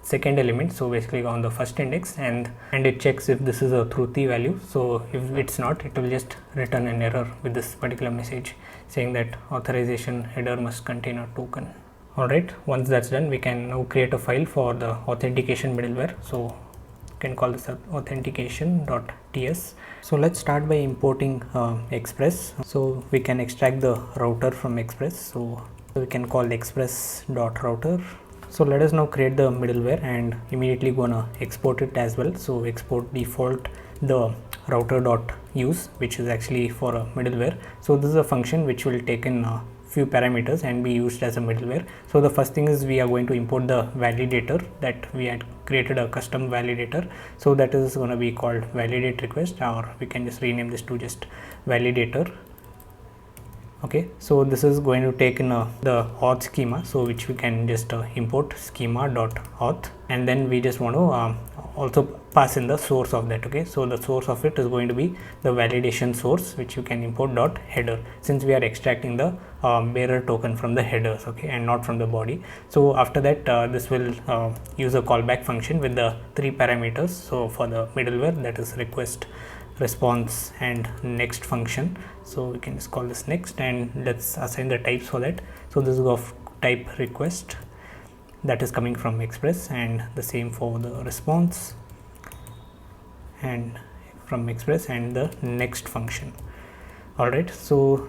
second element, so basically on the first index, and it checks if this is a truthy value. So if it's not, it will just return an error with this particular message saying that authorization header must contain a token. Alright, once that's done, we can now create a file for the authentication middleware. So you can call this authentication.ts. So let's start by importing Express. So we can extract the router from Express. So we can call express.router. So let us now create the middleware and immediately gonna export it as well. So export default the router.use, which is actually for a middleware. So this is a function which will take in few parameters and be used as a middleware. So the first thing is we are going to import the validator that we had created, a custom validator. So that is going to be called validate request, or we can just rename this to just validator. Okay, so this is going to take in the auth schema, so which we can just import schema.auth, and then we just want to also pass in the source of that. Okay, so the source of it is going to be the validation source, which you can import dot header, since we are extracting the bearer token from the headers, okay, and not from the body. So after that this will use a callback function with the 3 parameters. So for the middleware, that is request, response, and next function. So we can just call this next, and let's assign the types for that. So this is of type request, that is coming from Express, and the same for the response and from Express, and the next function. Alright, so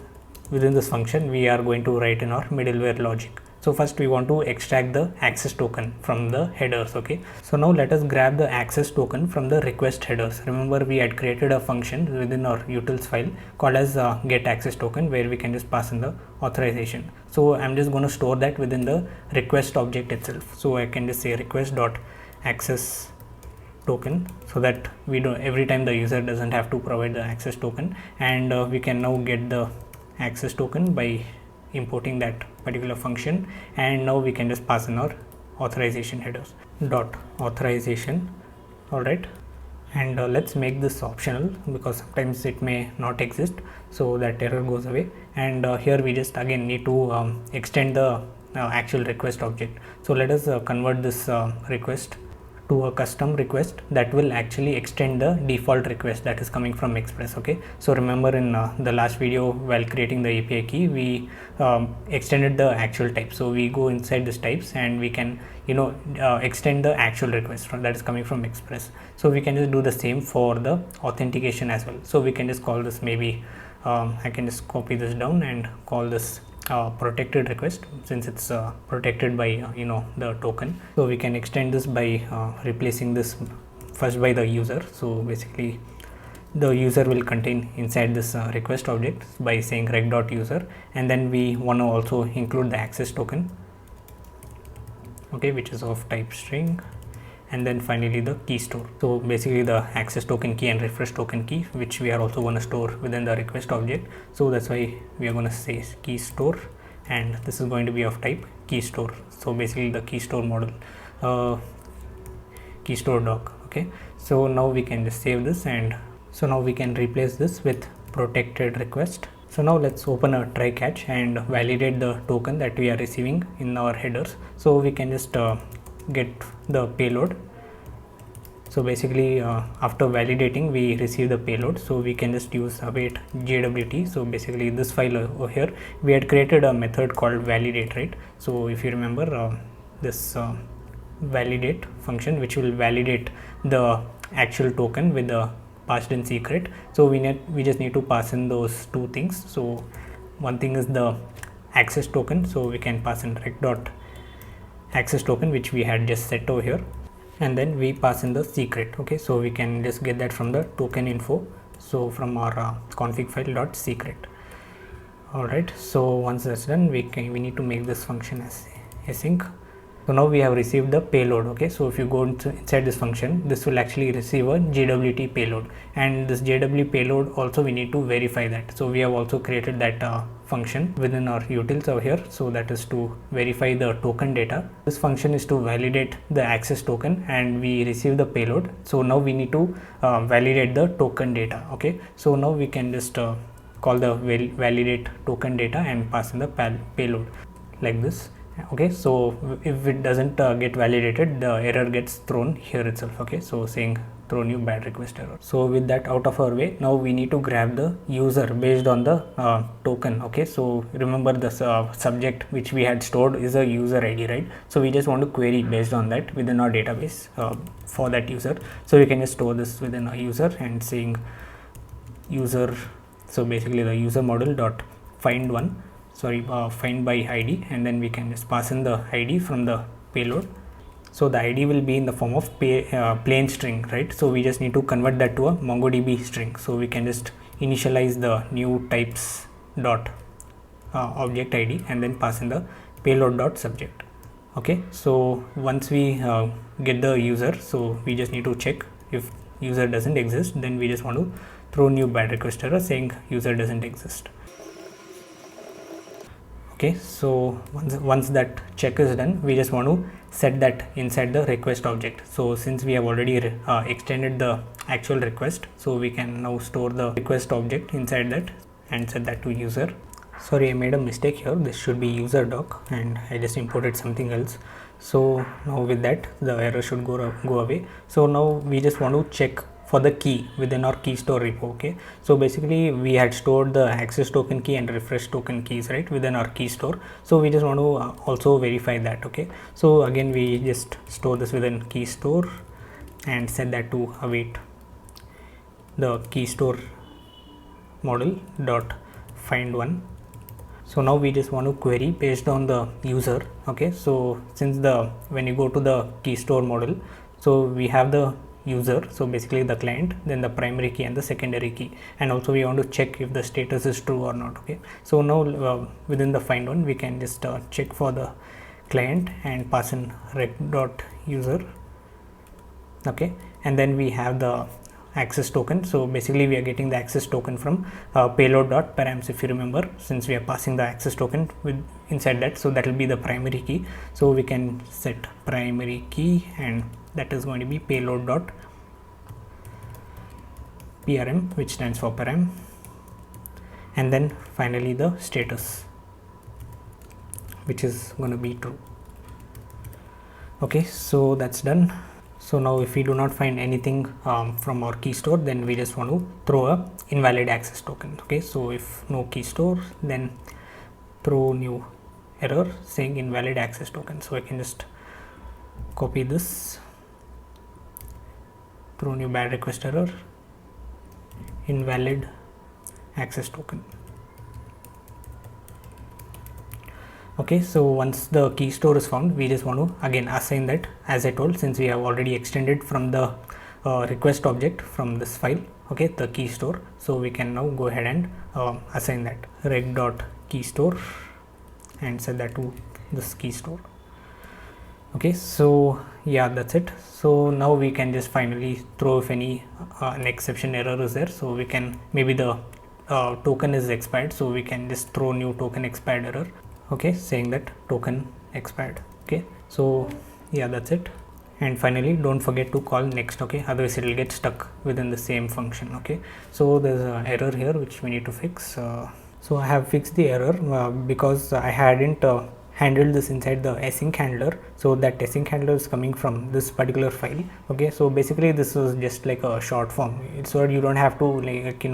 within this function we are going to write in our middleware logic. So first we want to extract the access token from the headers. Okay, so now let us grab the access token from the request headers. Remember, we had created a function within our utils file called as get access token, where we can just pass in the authorization. So I'm just going to store that within the request object itself. So I can just say request dot access token, so that we don't, every time the user doesn't have to provide the access token, and we can now get the access token by importing that particular function, and now we can just pass in our authorization headers dot authorization. All right, and let's make this optional because sometimes it may not exist, so that error goes away. And here we just again need to extend the actual request object. So let us convert this request to a custom request that will actually extend the default request that is coming from Express. Okay, so remember in the last video, while creating the API key, we extended the actual type. So we go inside this types and we can extend the actual request that is coming from Express. So we can just do the same for the authentication as well. So we can just call this, maybe I can just copy this down and call this protected request, since it's protected by the token. So we can extend this by replacing this first by the user. So basically the user will contain inside this request object by saying rec.user, and then we want to also include the access token, okay, which is of type string, and then finally the keystore. So basically the access token key and refresh token key, which we are also going to store within the request object. So that's why we are going to say keystore, and this is going to be of type keystore. So basically the keystore model, keystore doc. Okay, so now we can just save this, and so now we can replace this with protected request. So now let's open a try catch and validate the token that we are receiving in our headers. So we can just get the payload. So basically after validating we receive the payload, so we can just use await JWT. So basically this file over here we had created a method called validate, right? So if you remember this validate function which will validate the actual token with the passed in secret. So we just need to pass in those two things. So one thing is the access token, so we can pass in rec dot access token which we had just set over here, and then we pass in the secret. Okay, so we can just get that from the token info, so from our config file dot secret. All right, so once that's done, we need to make this function as async. So now we have received the payload. Okay, so if you go inside this function, this will actually receive a JWT payload, and this JWT payload also we need to verify that. So we have also created that function within our utils over here, so that is to verify the token data. This function is to validate the access token, and we receive the payload. So now we need to validate the token data. Okay, so now we can just call the validate token data and pass in the payload like this. Okay, so if it doesn't get validated, the error gets thrown here itself. Okay, so saying throw new bad request error. So with that out of our way, now we need to grab the user based on the token. Okay, so remember the subject which we had stored is a user ID, right? So we just want to query based on that within our database for that user. So we can just store this within a user and saying user. So basically the user model dot find by ID, and then we can just pass in the ID from the payload. So the ID will be in the form of plain string, right? So we just need to convert that to a MongoDB string. So we can just initialize the new types dot object ID and then pass in the payload dot subject. Okay, so once we get the user, so we just need to check. If user doesn't exist, then we just want to throw new bad request error saying user doesn't exist. Okay, so once that check is done, we just want to set that inside the request object. So since we have already extended the actual request, so we can now store the request object inside that and set that to user. Sorry, I made a mistake here. This should be user doc and I just imported something else. So now with that the error should go away. So now we just want to check for the key within our Keystore repo. Okay, so basically we had stored the access token key and refresh token keys, right, within our Keystore. So we just want to also verify that. Okay, so again we just store this within Keystore and set that to await the Keystore model dot find one. So now we just want to query based on the user. Okay, so since when you go to the Keystore model, so we have the user, so basically the client, then the primary key and the secondary key, and also we want to check if the status is true or not. Okay, so now within the find one we can just check for the client and pass in rec dot user. Okay, and then we have the access token. So basically we are getting the access token from payload dot params, if you remember, since we are passing the access token with inside that, so that will be the primary key. So we can set primary key, and that is going to be payload dot PRM, which stands for param, and then finally the status, which is going to be true. Okay, so that's done. So now if we do not find anything from our Keystore, then we just want to throw a invalid access token. Okay, so if no Keystore, then throw new error saying invalid access token. So I can just copy this, throw new bad request error, invalid access token. Okay, so once the Keystore is found, we just want to again assign that, as I told, since we have already extended from the request object from this file, okay, the Keystore. So we can now go ahead and assign that rec dot Keystore and set that to this Keystore. Okay, so yeah, that's it. So now we can just finally throw if any an exception error is there. So we can, maybe the token is expired, so we can just throw new token expired error. Okay, saying that token expired. Okay, so yeah, that's it, and finally don't forget to call next, okay, otherwise it will get stuck within the same function. Okay, so there's an error here which we need to fix. So I have fixed the error because I hadn't handled this inside the async handler. So that async handler is coming from this particular file. Okay, so basically this is just like a short form. It's so you don't have to like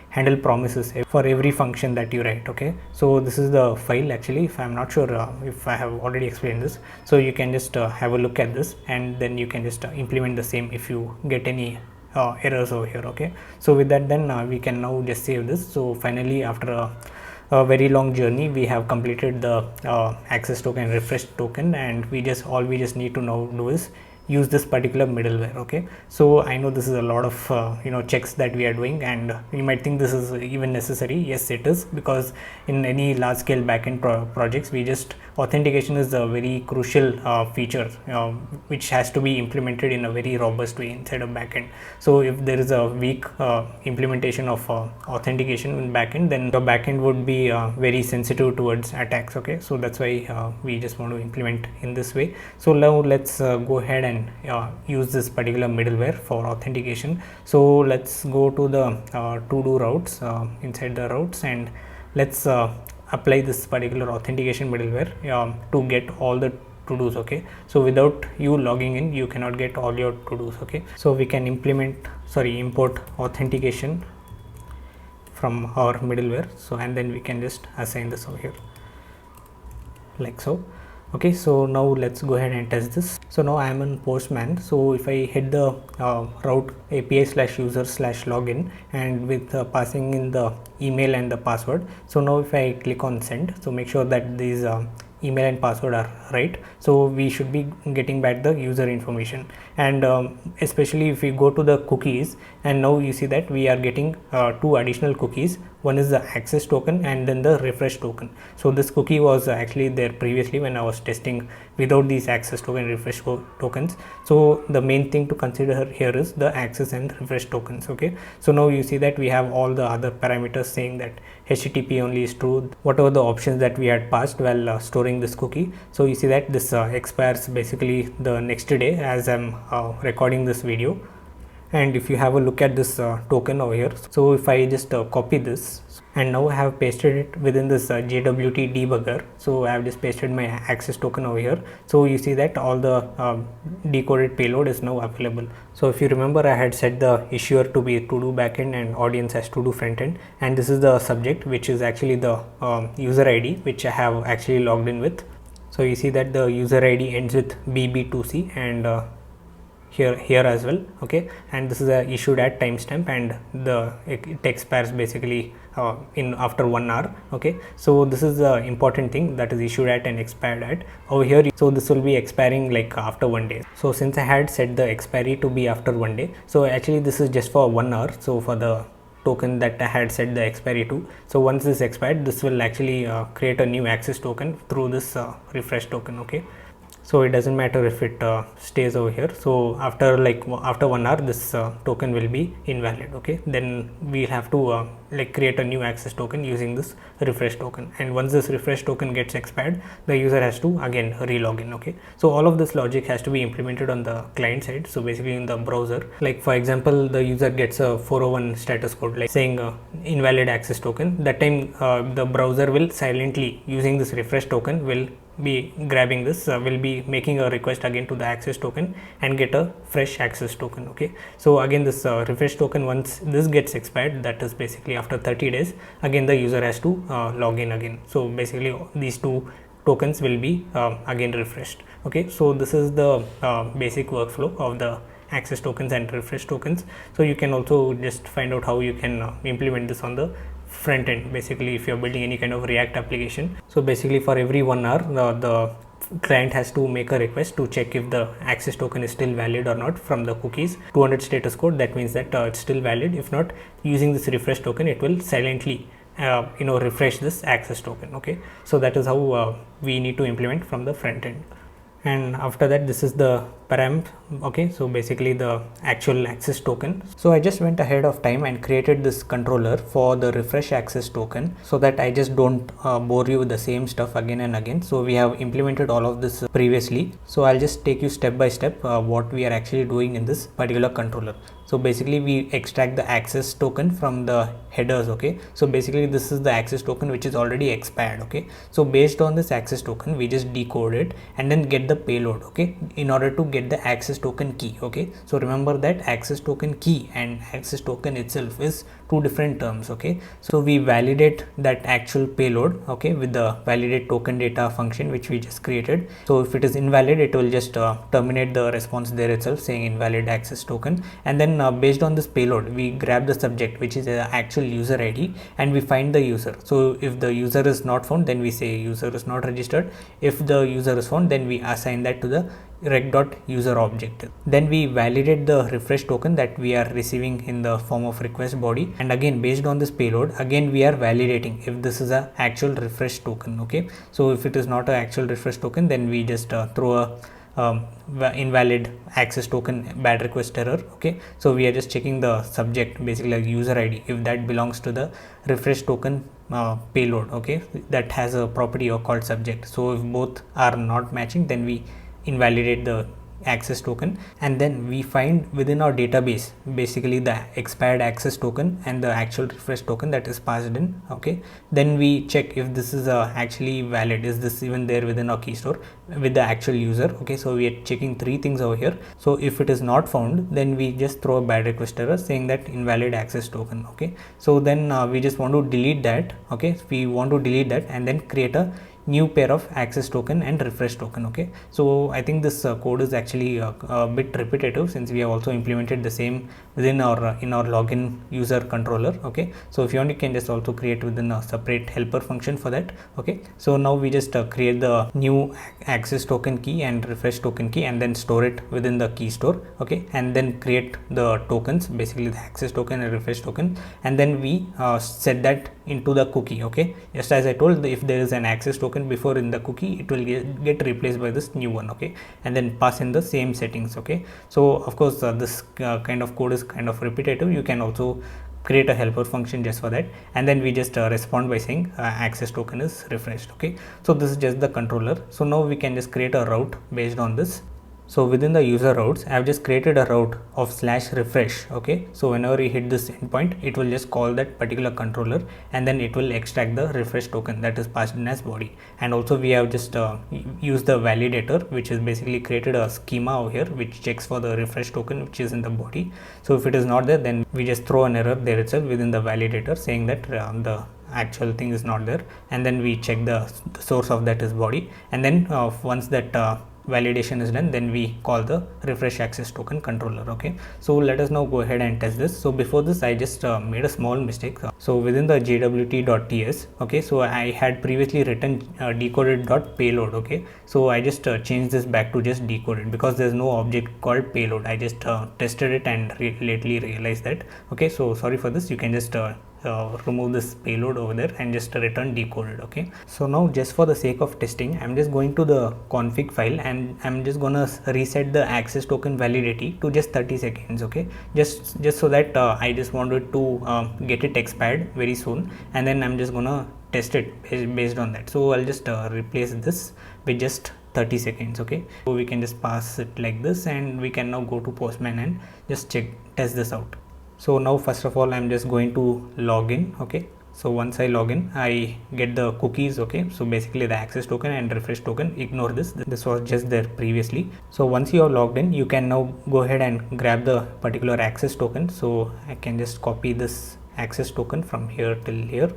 handle promises for every function that you write. Okay, so this is the file actually. If I'm not sure if I have already explained this, so you can just have a look at this, and then you can just implement the same if you get any errors over here. Okay, so with that, then we can now just save this. So finally, after a very long journey, we have completed the access token, refresh token, and we just need to now do is use this particular middleware. Okay, so I know this is a lot of checks that we are doing, and you might think this is even necessary. Yes, it is, because in any large scale backend projects, authentication is a very crucial feature which has to be implemented in a very robust way inside a backend. So if there is a weak implementation of authentication in backend, then the backend would be very sensitive towards attacks. Okay, so that's why we just want to implement in this way. So now let's go ahead and use this particular middleware for authentication. So let's go to the to do routes inside the routes, and let's apply this particular authentication middleware to get all the to-dos. Okay, so without you logging in, you cannot get all your to-dos. Okay, so we can import authentication from our middleware. So and then we can just assign this over here like so. Okay, so now let's go ahead and test this. So now I am in Postman. So if I hit the route API/user/login, and with passing in the email and the password. So now if I click on send, so make sure that these email and password are right. So we should be getting back the user information, and especially if we go to the cookies, and now you see that we are getting two additional cookies. One is the access token and then the refresh token. So this cookie was actually there previously when I was testing without these access token refresh tokens. So the main thing to consider here is the access and refresh tokens. Okay, so now you see that we have all the other parameters saying that HTTP only is true, whatever the options that we had passed while storing this cookie. So you see that this expires basically the next day as I'm recording this video. And if you have a look at this token over here, so if I just copy this, and now I have pasted it within this JWT debugger. So I have just pasted my access token over here. So you see that all the decoded payload is now available. So if you remember, I had set the issuer to be to do backend and audience as to do frontend, and this is the subject, which is actually the user ID which I have actually logged in with. So you see that the user ID ends with BB2C, and here as well. Okay, and this is issued at timestamp, and it expires basically in after 1 hour. Okay, so this is the important thing, that is issued at and expired at over here. So this will be expiring like after 1 day. So since I had set the expiry to be after 1 day, so actually this is just for 1 hour. So for the token that I had set the expiry to, so once this expired, this will actually create a new access token through this refresh token. Okay, so it doesn't matter if it stays over here. So after 1 hour, this token will be invalid. Okay, then we'll have to create a new access token using this refresh token, and once this refresh token gets expired, the user has to again relog in. Okay, so all of this logic has to be implemented on the client side, so basically in the browser. Like for example, the user gets a 401 status code like saying invalid access token. That time the browser will silently, using this refresh token, will be grabbing this, will be making a request again to the access token and get a fresh access token. Okay, so again this refresh token, once this gets expired, that is basically after 30 days, again the user has to log in again. So basically these two tokens will be again refreshed. Okay, so this is the basic workflow of the access tokens and refresh tokens. So you can also just find out how you can implement this on the front end, basically if you're building any kind of React application. So basically for every 1 hour, the client has to make a request to check if the access token is still valid or not from the cookies 200 status code. That means that it's still valid. If not, using this refresh token, it will silently refresh this access token. Okay, so that is how we need to implement from the front end. And after that, this is the param. Okay, so basically the actual access token. So I just went ahead of time and created this controller for the refresh access token, so that I just don't bore you with the same stuff again and again. So we have implemented all of this previously, so I'll just take you step by step what we are actually doing in this particular controller. So basically we extract the access token from the headers. Okay, so basically this is the access token which is already expired. Okay, so based on this access token we just decode it and then get the payload, okay, in order to get the access token key. Okay, so remember that access token key and access token itself is two different terms. Okay, so we validate that actual payload, okay, with the validate token data function which we just created. So if it is invalid, it will just terminate the response there itself saying invalid access token, and then based on this payload we grab the subject which is the actual user ID and we find the user. So if the user is not found, then we say user is not registered. If the user is found, then we assign that to the rec.user object. Then we validate the refresh token that we are receiving in the form of request body, and again based on this payload again we are validating if this is a actual refresh token. Okay, so if it is not an actual refresh token, then we just throw a invalid access token bad request error. Okay, so we are just checking the subject, basically like user ID, if that belongs to the refresh token payload. Okay, that has a property called subject. So if both are not matching, then we invalidate the access token, and then we find within our database basically the expired access token and the actual refresh token that is passed in. Okay, then we check if this is actually valid, is this even there within our keystore with the actual user. Okay, so we are checking three things over here. So if it is not found, then we just throw a bad request error saying that invalid access token. Okay, so then we just want to delete that. Okay, we want to delete that and then create a new pair of access token and refresh token. Okay, so I think this code is actually a bit repetitive, since we have also implemented the same within our in our login user controller. Okay, so if you want, you can just also create within a separate helper function for that. Okay, so now we just create the new access token key and refresh token key and then store it within the key store. Okay, and then create the tokens, basically the access token and refresh token, and then we set that into the cookie. Okay, just as I told, if there is an access token before in the cookie, it will get replaced by this new one. Okay, and then pass in the same settings. Okay, so of course this kind of code is kind of repetitive. You can also create a helper function just for that, and then we just respond by saying access token is refreshed. Okay, so this is just the controller. So now we can just create a route based on this. So within the user routes, I have just created a route of /refresh. Okay, so whenever you hit this endpoint, it will just call that particular controller and then it will extract the refresh token that is passed in as body. And also we have just used the validator, which is basically created a schema over here which checks for the refresh token which is in the body. So if it is not there, then we just throw an error there itself within the validator saying that the actual thing is not there, and then we check the source of that is body, and then once that validation is done, then we call the refresh access token controller. Okay, so let us now go ahead and test this. So before this, I just made a small mistake. So within the JWT.ts, okay, so I had previously written decoded.payload. Okay, so I just changed this back to just decoded because there's no object called payload. I just tested it and lately realized that. Okay, so sorry for this. You can just remove this payload over there and just return decoded. Okay, so now just for the sake of testing, I'm just going to the config file and I'm just gonna reset the access token validity to just 30 seconds. Okay, just so that I just wanted to get it expired very soon, and then I'm just gonna test it based on that. So I'll just replace this with just 30 seconds. Okay, so we can just pass it like this, and we can now go to Postman and just test this out. So now first of all, I'm just going to log in. Okay, so once I log in, I get the cookies. Okay, so basically the access token and refresh token, ignore this was just there previously. So once you are logged in, you can now go ahead and grab the particular access token. So I can just copy this access token from here till here.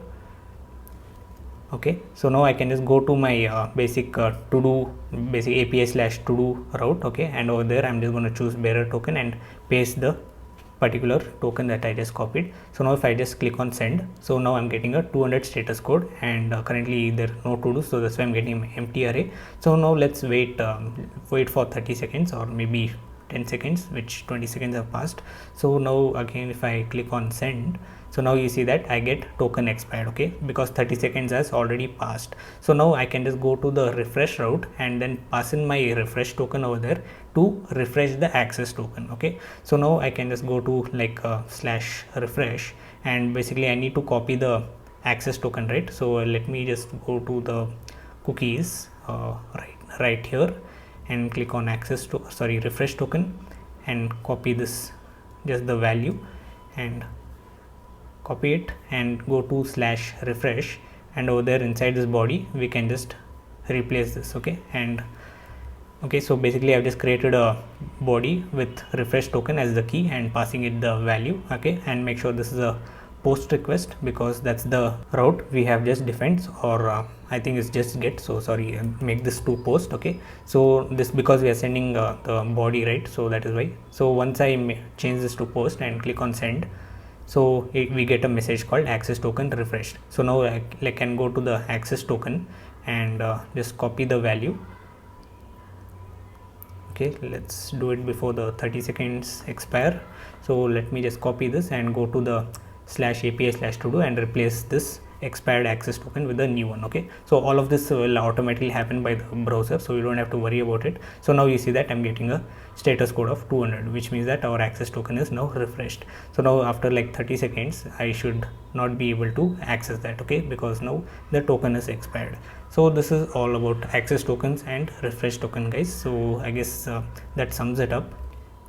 Okay, so now I can just go to my basic to-do, basic API/to-do route. Okay, and over there I'm just going to choose bearer token and paste the particular token that I just copied. So now if I just click on send, so now I'm getting a 200 status code, and currently there are no to do, so that's why I'm getting an empty array. So now let's wait for 30 seconds or maybe 10 seconds, which 20 seconds have passed. So now again, if I click on send, So now you see that I get token expired, okay, because 30 seconds has already passed. So now I can just go to the refresh route and then pass in my refresh token over there to refresh the access token, okay. So now I can just go to like slash refresh, and basically I need to copy the access token, right? So let me just go to the cookies right here and click on refresh token, and copy this, just the value, and copy it and go to slash refresh, and over there inside this body we can just replace this, okay. And okay, so basically I've just created a body with refresh token as the key and passing it the value, okay. And make sure this is a post request because that's the route we have just defined, or I think it's just get, so sorry, make this to post, okay. So this because we are sending the body, right? So that is why. So once I change this to post and click on send, so we get a message called access token refreshed. So now I can go to the access token and just copy the value. Okay, let's do it before the 30 seconds expire. So let me just copy this and go to the slash API slash to do and replace this expired access token with a new one, okay. So all of this will automatically happen by the browser, so you don't have to worry about it. So now you see that I'm getting a status code of 200, which means that our access token is now refreshed. So now after like 30 seconds I should not be able to access that, okay, because now the token is expired. So this is all about access tokens and refresh token, guys. So I guess that sums it up,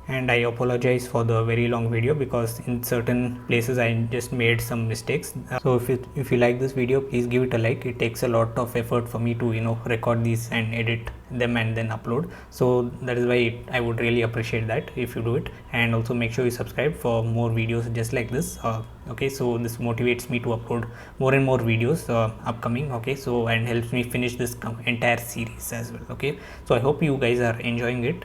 and I apologize for the very long video because in certain places I just made some mistakes. So if you like this video, please give it a like. It takes a lot of effort for me to record these and edit them and then upload. So that is why I would really appreciate that if you do it, and also make sure you subscribe for more videos just like this. Okay, so this motivates me to upload more and more videos upcoming, okay, so and helps me finish this entire series as well, okay. So I hope you guys are enjoying it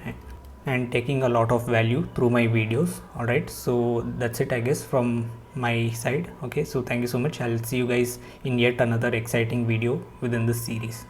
and taking a lot of value through my videos. All right, so that's it, I guess, from my side, okay. So thank you so much. I'll see you guys in yet another exciting video within this series.